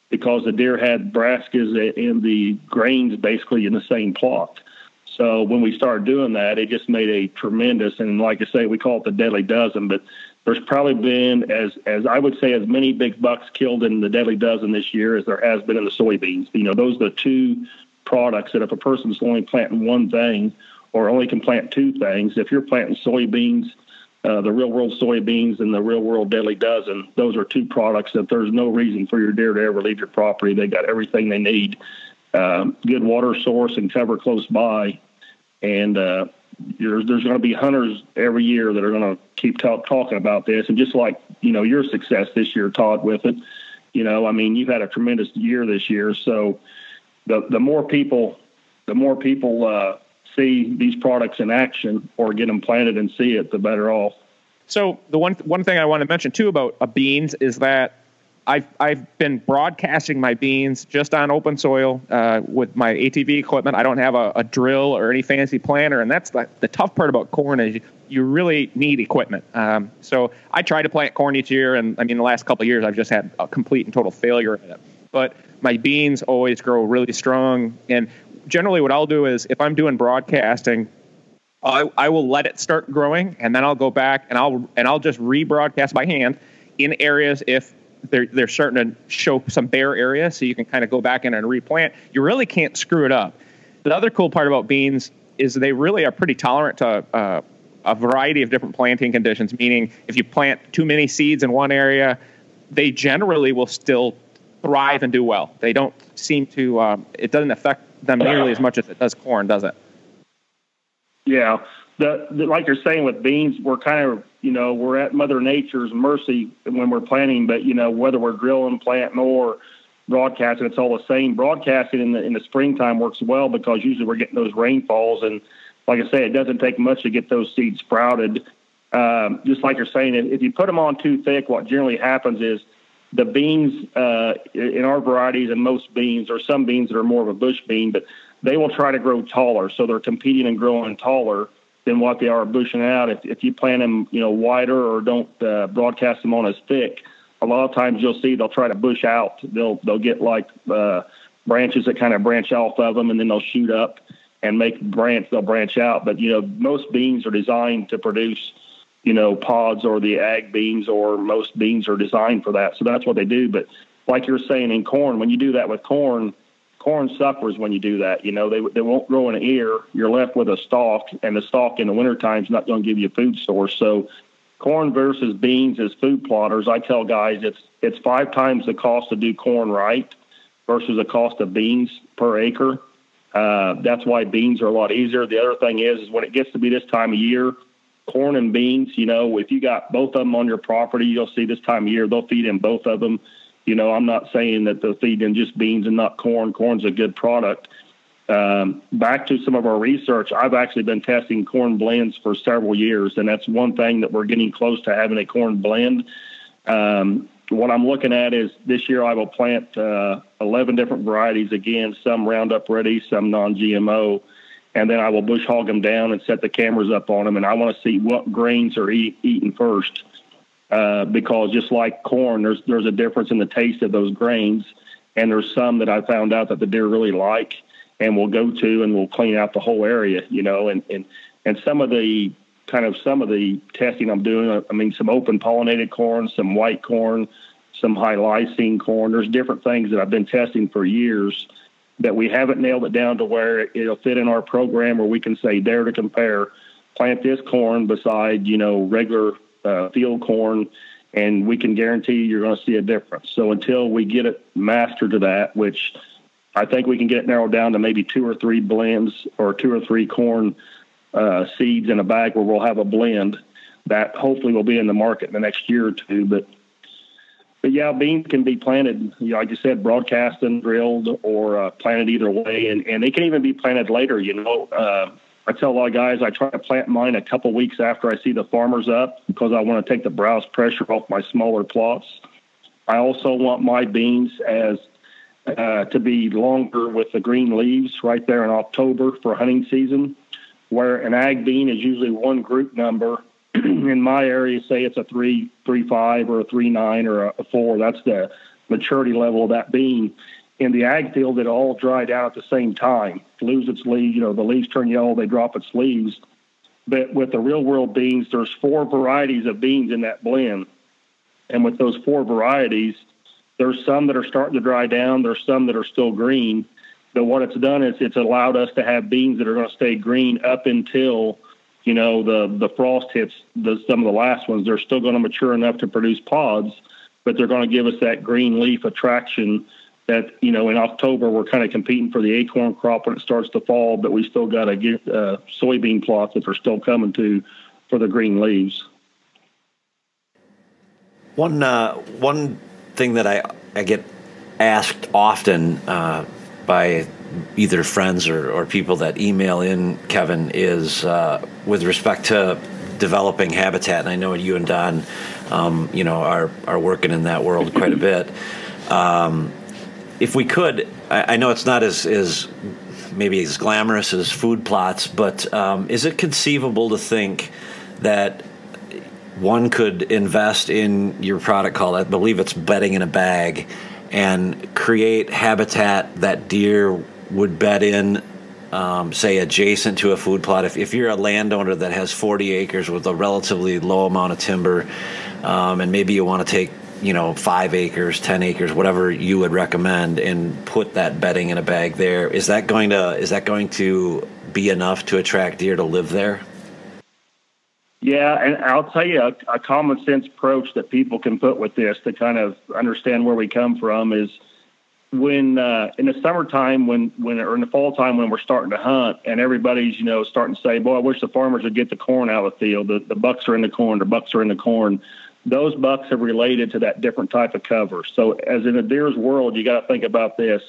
[SPEAKER 2] because the deer had brassicas and the grains basically in the same plot. So when we started doing that, it just made a tremendous, and like I say, we call it the deadly dozen, but there's probably been, as I would say, as many big bucks killed in the deadly dozen this year as there has been in the soybeans. Those are the two products that if a person's only planting one thing or only can plant two things, if you're planting soybeans, the real world soybeans and the real world deadly dozen, those are two products that there's no reason for your deer to ever leave your property. They got everything they need, good water source and cover close by. And there's going to be hunters every year that are going to keep talking about this. And just like, your success this year, Todd, with it, you've had a tremendous year this year. So the more people see these products in action or get them planted and see it, the better off.
[SPEAKER 3] So the one thing I want to mention too about beans is that I've been broadcasting my beans just on open soil with my ATV equipment. I don't have a drill or any fancy planter, and that's the tough part about corn is you really need equipment. So I try to plant corn each year, and the last couple of years I've just had a complete and total failure at it. But my beans always grow really strong, and generally what I'll do is if I'm doing broadcasting, I will let it start growing, and then I'll go back and I'll just rebroadcast by hand in areas if they're starting to show some bare area, so you can kind of go back in and replant. You really can't screw it up. The other cool part about beans is they really are pretty tolerant to a variety of different planting conditions, meaning if you plant too many seeds in one area, they generally will still thrive and do well. They don't seem to, it doesn't affect them nearly as much as it does corn, does it?
[SPEAKER 2] Yeah. Like you're saying with beans, we're kind of, we're at Mother Nature's mercy when we're planting, but, whether we're grilling, planting, or broadcasting, it's all the same. Broadcasting in the springtime works well because usually we're getting those rainfalls. And like I say, it doesn't take much to get those seeds sprouted. Just like you're saying, if you put them on too thick, what generally happens is the beans in our varieties and most beans, or some beans that are more of a bush bean, but they will try to grow taller. So they're competing and growing taller than what they are bushing out. If you plant them, wider or don't broadcast them on as thick, a lot of times you'll see they'll try to bush out. They'll get like branches that kind of branch off of them, and then they'll shoot up and they'll branch out. But, most beans are designed to produce, pods, or the ag beans, or most beans are designed for that. So that's what they do. But like you're saying in corn, when you do that with corn suffers when you do that. They won't grow an ear. You're left with a stalk, and the stalk in the wintertime is not going to give you a food source. So corn versus beans as food plotters, I tell guys it's 5 times the cost to do corn right versus the cost of beans per acre. That's why beans are a lot easier. The other thing is when it gets to be this time of year, corn and beans, if you got both of them on your property, you'll see this time of year, they'll feed in both of them. I'm not saying that they'll feed in just beans and not corn. Corn's a good product. Back to some of our research, I've actually been testing corn blends for several years, and that's one thing that we're getting close to having a corn blend. What I'm looking at is this year I will plant 11 different varieties again, some Roundup Ready, some non-GMO, and then I will bush hog them down and set the cameras up on them, and I want to see what grains are eaten first. Because just like corn, there's a difference in the taste of those grains, and there's some that I found out that the deer really like, and we'll go to and we'll clean out the whole area, and some of the testing I'm doing, some open pollinated corn, some white corn, some high lysine corn. There's different things that I've been testing for years that we haven't nailed it down to where it'll fit in our program where we can say, dare to compare, plant this corn beside, regular field corn, and we can guarantee you're going to see a difference. So until we get it mastered to that, which I think we can get it narrowed down to maybe 2 or 3 blends or 2 or 3 corn seeds in a bag where we'll have a blend that hopefully will be in the market in the next year or two. But yeah, beans can be planted, like you said, broadcast and drilled, or planted either way. And they can even be planted later. I tell a lot of guys I try to plant mine a couple weeks after I see the farmers up, because I want to take the browse pressure off my smaller plots. I also want my beans to be longer with the green leaves right there in October for hunting season, where an ag bean is usually one group number. In my area, say it's a 3.5 or a 3.9 or a 4. That's the maturity level of that bean. In the ag field, it all dry down at the same time. Lose its leaves, the leaves turn yellow, they drop its leaves. But with the real world beans, there's 4 varieties of beans in that blend. And with those 4 varieties, there's some that are starting to dry down. There's some that are still green. But what it's done is it's allowed us to have beans that are going to stay green up until the frost hits some of the last ones. They're still going to mature enough to produce pods, but they're going to give us that green leaf attraction that, in October, we're kind of competing for the acorn crop when it starts to fall, but we still got to get soybean plots that are still coming to for the green leaves.
[SPEAKER 1] One thing that I get asked often by either friends or people that email in, Kevin, is with respect to developing habitat. And I know you and Don, are working in that world quite a bit. If we could, I know it's not as maybe as glamorous as food plots, but is it conceivable to think that one could invest in your product called, I believe it's bedding in a bag, and create habitat that deer would bed in, say, adjacent to a food plot? If you're a landowner that has 40 acres with a relatively low amount of timber, and maybe you want to take 5 acres, 10 acres, whatever you would recommend, and put that bedding in a bag there, is that going to be enough to attract deer to live there?
[SPEAKER 2] Yeah, and I'll tell you a common sense approach that people can put with this to kind of understand where we come from is when in the summertime, when or in the fall time when we're starting to hunt, and everybody's starting to say, "Boy, I wish the farmers would get the corn out of the field. The bucks are in the corn. The bucks are in the corn." Those bucks are related to that different type of cover. So, as in a deer's world, you got to think about this.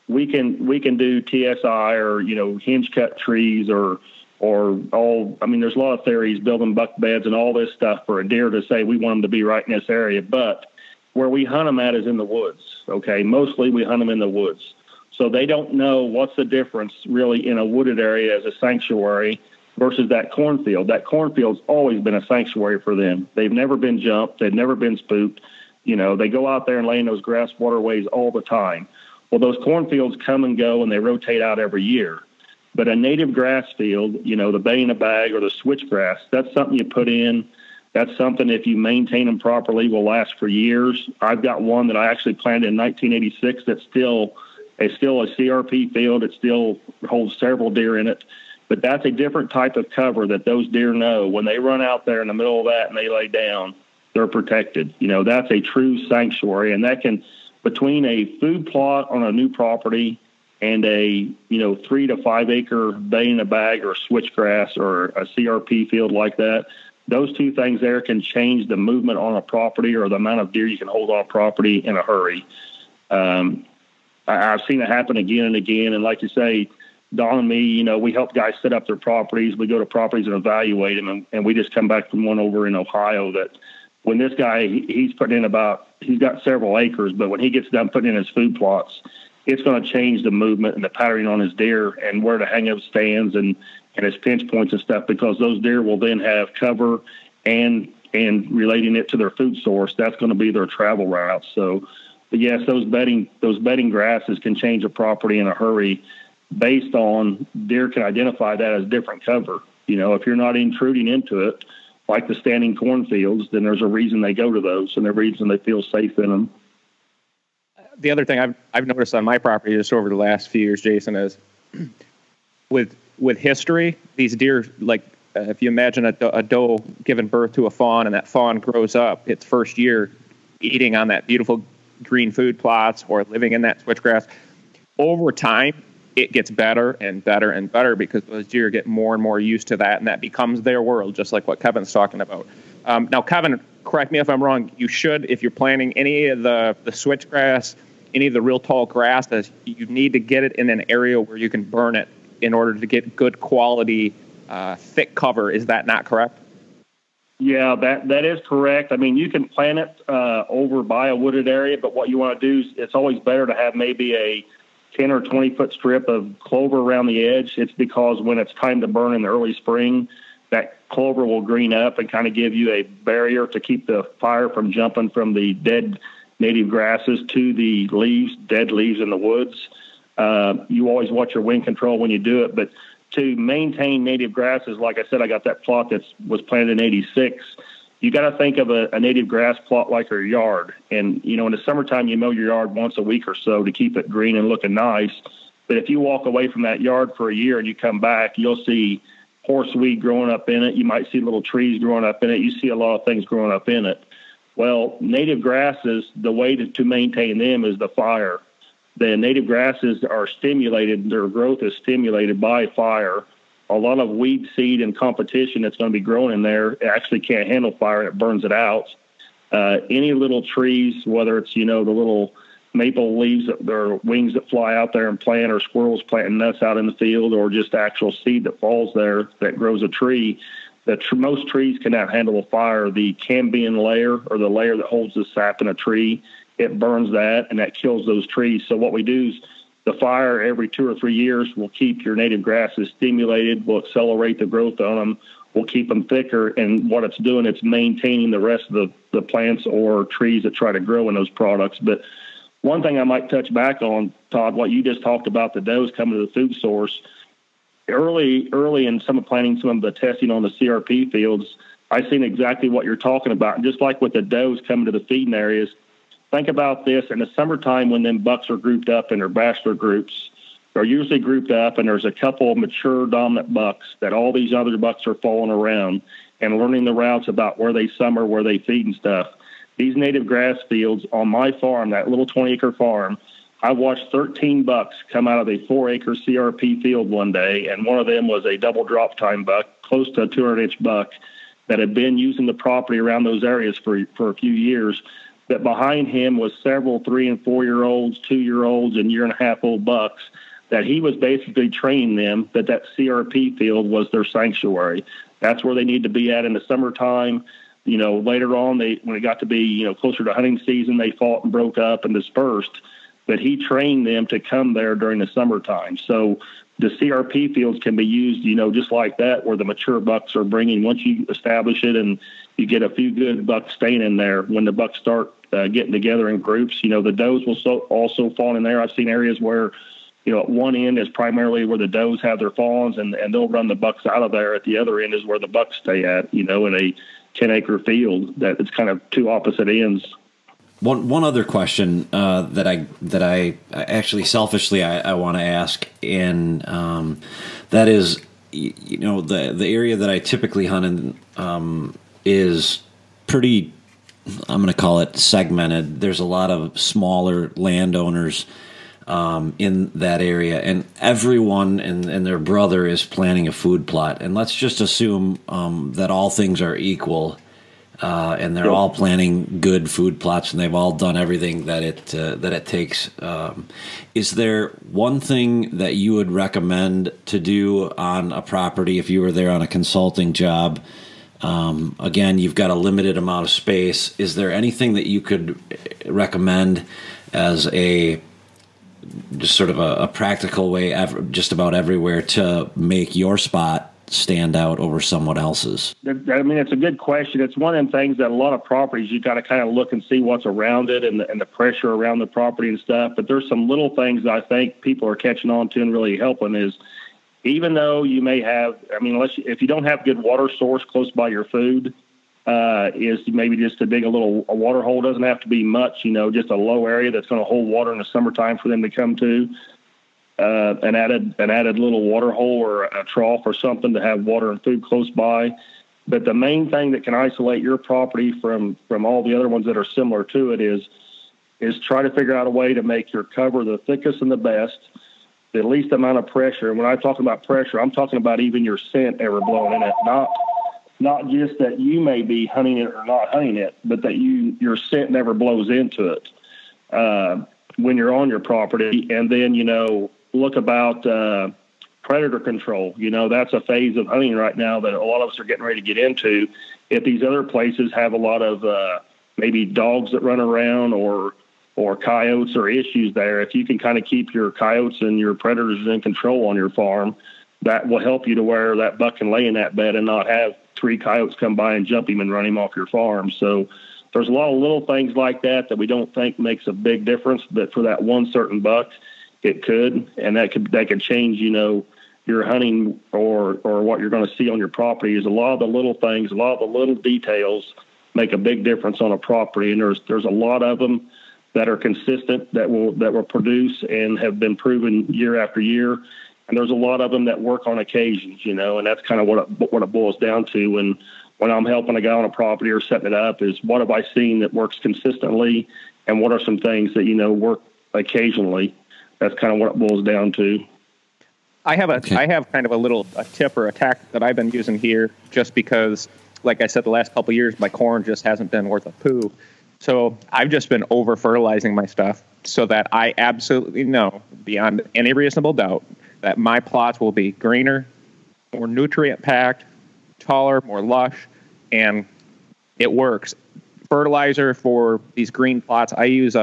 [SPEAKER 2] We can do TSI or hinge cut trees or all. I mean, there's a lot of theories building buck beds and all this stuff for a deer to say we want them to be right in this area. But where we hunt them at is in the woods. Okay, mostly we hunt them in the woods, so they don't know what's the difference really in a wooded area as a sanctuary versus that cornfield. That cornfield's always been a sanctuary for them. They've never been jumped. They've never been spooked. They go out there and lay in those grass waterways all the time. Well, those cornfields come and go, and they rotate out every year. But a native grass field, the bay in a bag or the switchgrass, that's something you put in. That's something, if you maintain them properly, will last for years. I've got one that I actually planted in 1986 that's still a CRP field. It still holds several deer in it. But that's a different type of cover that those deer know. When they run out there in the middle of that and they lay down, they're protected. That's a true sanctuary. And that can, between a food plot on a new property and a 3 to 5 acre bay in a bag or switchgrass or a CRP field like that, those two things there can change the movement on a property or the amount of deer you can hold on a property in a hurry. I've seen it happen again and again. And like you say, Don and me, we help guys set up their properties. We go to properties and evaluate them. And we just come back from one over in Ohio that when this guy, he's got several acres, but when he gets done putting in his food plots, it's going to change the movement and the patterning on his deer and where to hang up stands and his pinch points and stuff, because those deer will then have cover and relating it to their food source. That's going to be their travel route. So, but yes, those bedding grasses can change a property in a hurry based on deer can identify that as different cover. If you're not intruding into it, like the standing cornfields, then there's a reason they go to those and a reason they feel safe in them.
[SPEAKER 3] The other thing I've noticed on my property just over the last few years, Jason, is with history, these deer, like if you imagine a doe giving birth to a fawn and that fawn grows up its first year eating on that beautiful green food plots or living in that switchgrass, over time, it gets better and better and better because those deer get more and more used to that, and that becomes their world, just like what Kevin's talking about. Now, Kevin, correct me if I'm wrong. You should, if you're planting any of the switchgrass, any of the real tall grass, you need to get it in an area where you can burn it in order to get good quality, thick cover. Is that not correct?
[SPEAKER 2] Yeah, that is correct. I mean, you can plant it over by a wooded area, but what you want to do is it's always better to have maybe a 10 or 20-foot strip of clover around the edge. It's because when it's time to burn in the early spring, that clover will green up and kind of give you a barrier to keep the fire from jumping from the dead native grasses to the leaves, dead leaves in the woods. You always watch your wind control when you do it, but to maintain native grasses, like I said, I got that plot that was planted in 86. You got to think of a native grass plot like your yard. And, you know, in the summertime, you mow your yard once a week or so to keep it green and looking nice. But if you walk away from that yard for a year and you come back, you'll see horseweed growing up in it. You might see little trees growing up in it. You see a lot of things growing up in it. Well, native grasses, the way to maintain them is the fire. The native grasses are stimulated, their growth is stimulated by fire. A lot of weed seed and competition that's going to be growing in there actually can't handle fire and it burns it out. Any little trees, whether it's, you know, the little maple leaves, or wings that fly out there and plant, or squirrels planting nuts out in the field, or just actual seed that falls there that grows a tree, most trees cannot handle the fire. The cambium layer, or the layer that holds the sap in a tree, it burns that, and that kills those trees. So what we do is the fire every 2 or 3 years will keep your native grasses stimulated, will accelerate the growth on them, will keep them thicker, and what it's doing, it's maintaining the rest of the plants or trees that try to grow in those products. But one thing I might touch back on, Todd, what you just talked about, the does coming to the food source. Early in planning some of the testing on the CRP fields, I seen exactly what you're talking about. And just like with the does coming to the feeding areas, think about this. In the summertime, when them bucks are grouped up in their bachelor groups, they're usually grouped up, and there's a couple of mature dominant bucks that all these other bucks are following around and learning the routes about where they summer, where they feed and stuff. These native grass fields on my farm, that little 20-acre farm, I watched 13 bucks come out of a 4-acre CRP field one day, and one of them was a double drop time buck, close to a 200-inch buck, that had been using the property around those areas for a few years. That behind him was several 3- and 4-year-olds, 2-year-olds, and year-and-a-half-old bucks, that he was basically training them that CRP field was their sanctuary. That's where they need to be at in the summertime. You know, later on, when it got to be, you know, closer to hunting season, they fought and broke up and dispersed. But he trained them to come there during the summertime. So the CRP fields can be used, you know, just like that, where the mature bucks are bringing, once you establish it and you get a few good bucks staying in there, when the bucks start getting together in groups, you know, the does will also fall in there. I've seen areas where, you know, at one end is primarily where the does have their fawns, and they'll run the bucks out of there. At the other end is where the bucks stay at, you know, in a 10-acre field. That it's kind of two opposite ends.
[SPEAKER 1] One other question that I actually selfishly I want to ask, and that is, you know, the area that I typically hunt in is pretty, I'm going to call it segmented. There's a lot of smaller landowners in that area, and everyone and their brother is planting a food plot. And let's just assume that all things are equal. And they're all planting good food plots, and they've all done everything that it takes. Is there one thing that you would recommend to do on a property if you were there on a consulting job? Again, you've got a limited amount of space. Is there anything that you could recommend as just sort of a practical way, just about everywhere, to make your spot stand out over someone else's?
[SPEAKER 2] I mean, it's a good question. It's one of them things that a lot of properties, you got to kind of look and see what's around it and the pressure around the property and stuff. But there's some little things that I think people are catching on to and really helping is, even though you may have, I mean, if you don't have good water source close by your food, is maybe just to dig a water hole. Doesn't have to be much, you know, just a low area that's going to hold water in the summertime for them to come to. An added little water hole or a trough or something to have water and food close by. But the main thing that can isolate your property from all the other ones that are similar to it is is try to figure out a way to make your cover the thickest and the best, the least amount of pressure. And when I talk about pressure, I'm talking about even your scent ever blowing in it, not just that you may be hunting it or not hunting it, but that your scent never blows into it when you're on your property. And then, look about predator control. That's a phase of hunting right now that a lot of us are getting ready to get into. If these other places have a lot of maybe dogs that run around or coyotes or issues there, if you can kind of keep your coyotes and your predators in control on your farm, that will help you to where that buck can lay in that bed and not have 3 coyotes come by and jump him and run him off your farm. So there's a lot of little things like that we don't think makes a big difference, but for that one certain buck, it could, and that could change, your hunting or what you're going to see on your property. Is a lot of the little things, a lot of the little details make a big difference on a property. And there's a lot of them that are consistent that will produce and have been proven year after year. And there's a lot of them that work on occasions, and that's kind of what it boils down to. And when I'm helping a guy on a property or setting it up, is what have I seen that works consistently, and what are some things that work occasionally. That's kind of what it boils down to.
[SPEAKER 3] I have kind of a tip or a tactic that I've been using here, just because, like I said, the last couple of years my corn just hasn't been worth a poo. So I've just been over fertilizing my stuff so that I absolutely know beyond any reasonable doubt that my plots will be greener, more nutrient packed, taller, more lush, and it works. Fertilizer for these green plots, I use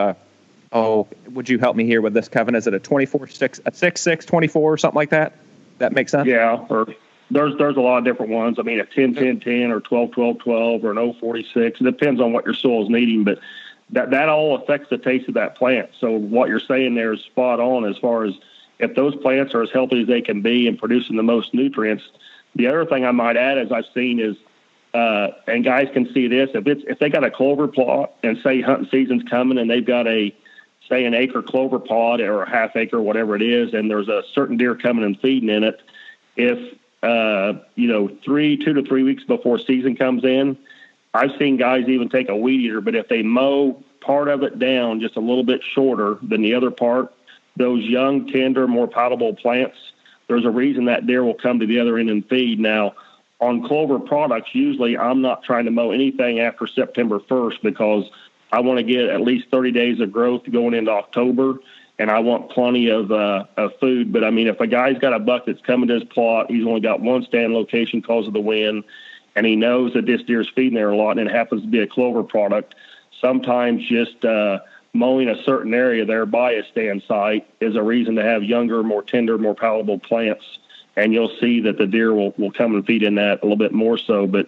[SPEAKER 3] would you help me here with this, Kevin? Is it a 6-6, 24, or something like that? That makes sense?
[SPEAKER 2] Yeah, or there's a lot of different ones. I mean, a 10-10-10 or 12-12-12 or an 0-46. It depends on what your soil is needing, but that all affects the taste of that plant. So what you're saying there is spot on as far as if those plants are as healthy as they can be and producing the most nutrients. The other thing I might add, as I've seen, is and guys can see this, if they got a clover plot and say hunting season's coming and they've got an acre clover pod or a half acre, whatever it is, and there's a certain deer coming and feeding in it, if 2 to 3 weeks before season comes in, I've seen guys even take a weed eater, but if they mow part of it down just a little bit shorter than the other part, those young, tender, more palatable plants, there's a reason that deer will come to the other end and feed. Now, on clover products, usually I'm not trying to mow anything after September 1st because I want to get at least 30 days of growth going into October, and I want plenty of food. But, I mean, if a guy's got a buck that's coming to his plot, he's only got one stand location because of the wind, and he knows that this deer's feeding there a lot, and it happens to be a clover product, sometimes just mowing a certain area there by a stand site is a reason to have younger, more tender, more palatable plants, and you'll see that the deer will come and feed in that a little bit more so. But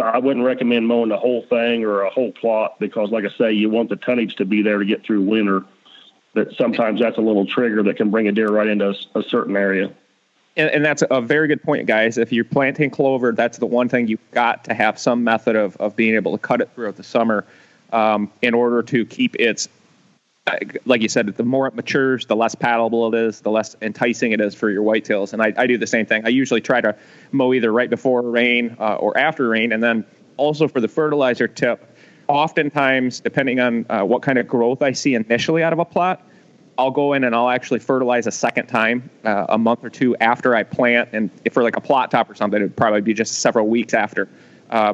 [SPEAKER 2] I wouldn't recommend mowing the whole thing or a whole plot because, like I say, you want the tonnage to be there to get through winter. But sometimes that's a little trigger that can bring a deer right into a certain area.
[SPEAKER 3] And that's a very good point, guys. If you're planting clover, that's the one thing you've got to have some method of being able to cut it throughout the summer in order to keep its, like you said, the more it matures, the less palatable it is, the less enticing it is for your whitetails. And I do the same thing. I usually try to mow either right before rain or after rain. And then also for the fertilizer tip, oftentimes, depending on what kind of growth I see initially out of a plot, I'll go in and I'll actually fertilize a second time a month or two after I plant. And if for like a plot top or something, it would probably be just several weeks after,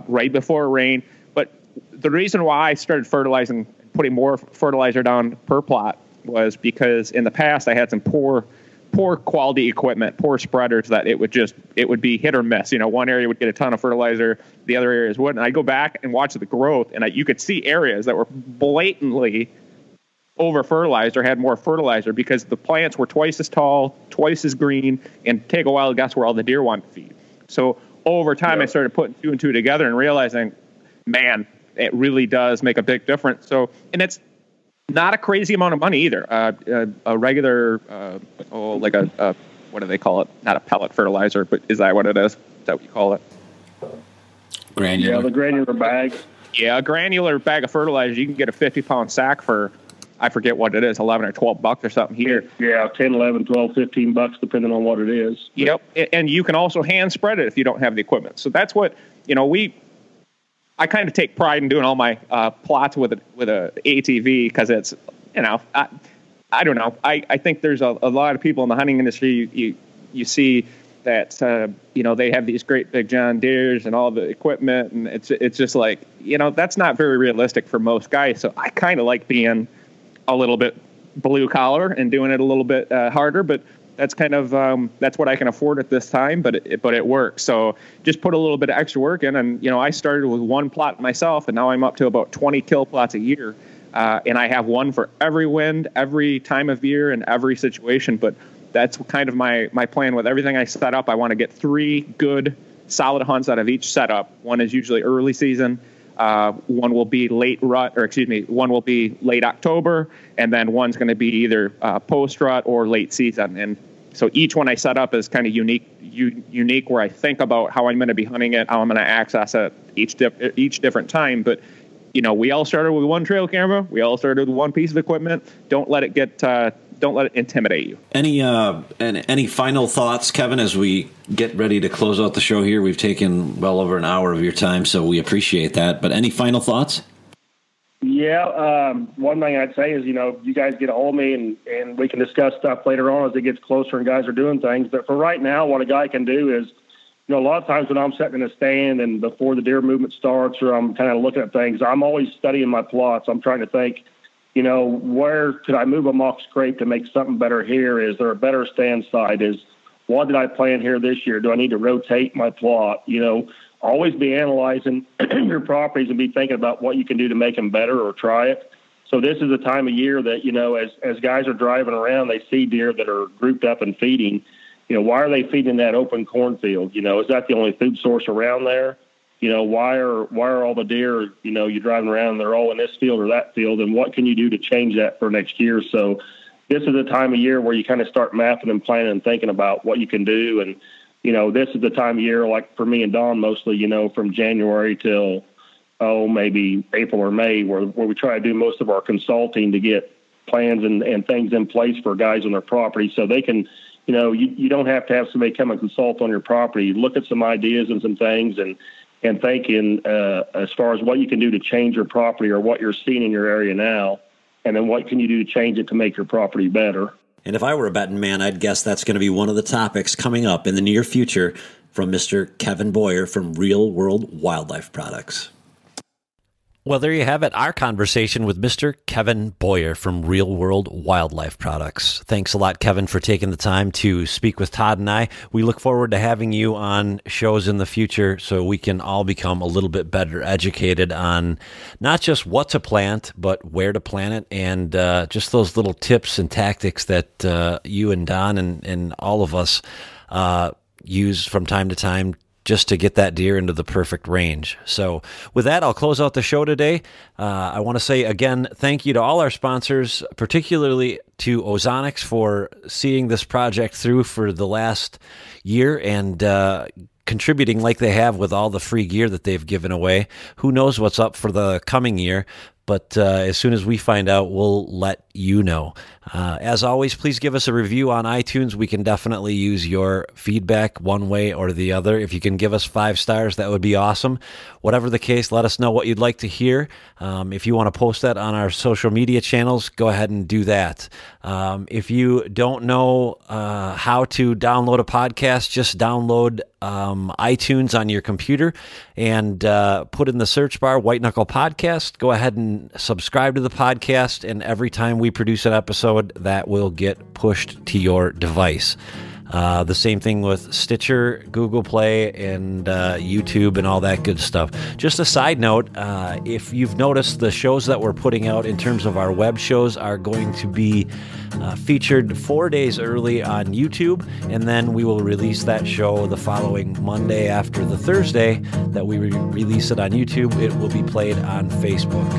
[SPEAKER 3] right before rain. But the reason why I started fertilizing, putting more fertilizer down per plot, was because in the past I had some poor quality equipment, poor spreaders that it would be hit or miss. One area would get a ton of fertilizer, the other areas wouldn't. I go back and watch the growth, and you could see areas that were blatantly over fertilized or had more fertilizer because the plants were twice as tall, twice as green, and take a while to guess where all the deer want to feed. So over time, I started putting 2 and 2 together and realizing, man, it really does make a big difference. So, and it's not a crazy amount of money either. A regular, what do they call it? Not a pellet fertilizer, but is that what it is? Is that what you call it?
[SPEAKER 1] Granular.
[SPEAKER 2] Yeah, the granular bag.
[SPEAKER 3] Yeah, a granular bag of fertilizer. You can get a 50-pound sack for, I forget what it is, $11 or $12 or something here.
[SPEAKER 2] Yeah, 10, 11, 12, $15, depending on what it is.
[SPEAKER 3] Yep, and you can also hand spread it if you don't have the equipment. So that's what, I kind of take pride in doing all my plots with a ATV because it's, I don't know. I think there's a lot of people in the hunting industry. You see that they have these great big John Deeres and all the equipment, and it's just like, that's not very realistic for most guys. So I kind of like being a little bit blue collar and doing it a little bit harder, but that's kind of that's what I can afford at this time. But it works. So just put a little bit of extra work in, and I started with one plot myself, and now I'm up to about 20 kill plots a year, and I have one for every wind, every time of year, and every situation. But that's kind of my plan with everything I set up. I want to get 3 good, solid hunts out of each setup. One is usually early season. One will be one will be late October, and then one's going to be either post rut or late season. And so each one I set up is kind of unique where I think about how I'm going to be hunting it, how I'm going to access it each different time. But we all started with one trail camera. We all started with one piece of equipment. Don't let it intimidate you.
[SPEAKER 1] Any final thoughts, Kevin, as we get ready to close out the show here? We've taken well over an hour of your time, so we appreciate that. But any final thoughts?
[SPEAKER 2] Yeah, one thing I'd say is, you guys get a hold of me and we can discuss stuff later on as it gets closer and guys are doing things. But for right now, what a guy can do is, a lot of times when I'm sitting in a stand and before the deer movement starts or I'm kind of looking at things, I'm always studying my plots. I'm trying to think, where could I move a mock scrape to make something better here? Is there a better stand side? What did I plan here this year? Do I need to rotate my plot? Always be analyzing your properties and be thinking about what you can do to make them better or try it. So this is a time of year that, as guys are driving around, they see deer that are grouped up and feeding. Why are they feeding that open cornfield? Is that the only food source around there? Why are all the deer, you're driving around and they're all in this field or that field, and what can you do to change that for next year? So this is the time of year where you kind of start mapping and planning and thinking about what you can do. And, this is the time of year, like for me and Don mostly, from January till, maybe April or May, where we try to do most of our consulting to get plans and things in place for guys on their property so they can, you don't have to have somebody come and consult on your property. Look at some ideas and some things and thinking as far as what you can do to change your property or what you're seeing in your area now, and then what can you do to change it to make your property better.
[SPEAKER 1] And if I were a betting man, I'd guess that's going to be one of the topics coming up in the near future from Mr. Kevin Boyer from Real World Wildlife Products. Well, there you have it, our conversation with Mr. Kevin Boyer from Real World Wildlife Products. Thanks a lot, Kevin, for taking the time to speak with Todd and I. We look forward to having you on shows in the future so we can all become a little bit better educated on not just what to plant, but where to plant it, and just those little tips and tactics that you and Don and all of us use from time to time just to get that deer into the perfect range. So with that, I'll close out the show today. I want to say again, thank you to all our sponsors, particularly to Ozonics for seeing this project through for the last year and contributing like they have with all the free gear that they've given away. Who knows what's up for the coming year? But as soon as we find out, we'll let you know. As always, please give us a review on iTunes. We can definitely use your feedback one way or the other. If you can give us 5 stars, that would be awesome. Whatever the case, let us know what you'd like to hear. If you want to post that on our social media channels, go ahead and do that. If you don't know how to download a podcast, just download iTunes on your computer and put in the search bar White Knuckle Podcast. Go ahead and subscribe to the podcast, and every time we produce an episode, that will get pushed to your device. The same thing with Stitcher, Google Play, and YouTube and all that good stuff. Just a side note, if you've noticed, the shows that we're putting out in terms of our web shows are going to be featured 4 days early on YouTube, and then we will release that show the following Monday after the Thursday that we release it on YouTube. It will be played on Facebook.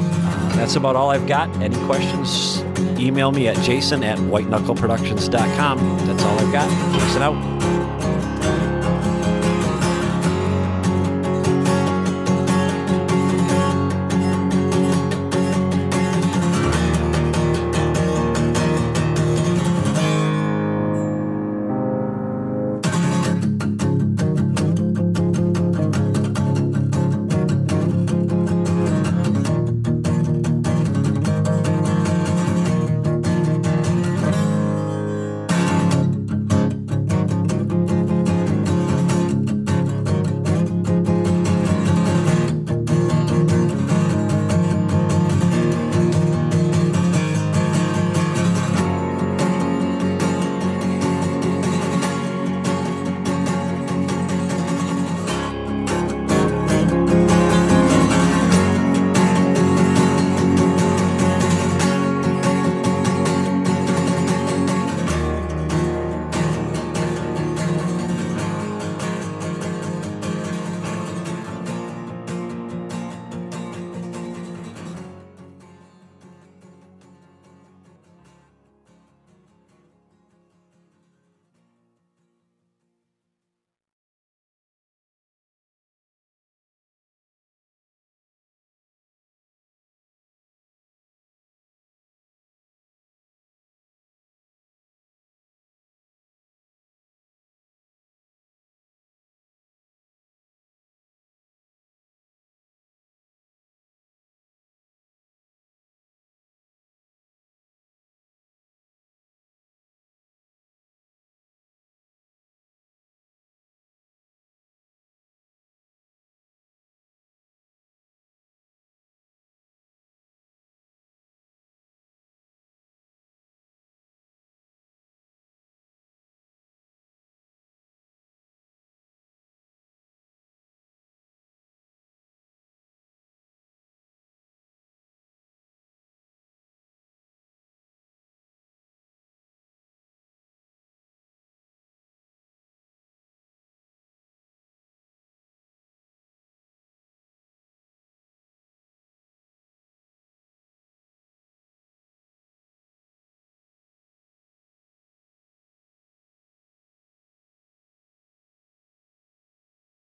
[SPEAKER 1] That's about all I've got. Any questions, email me at jason@whiteknuckleproductions.com. That's all I've got. Jason out.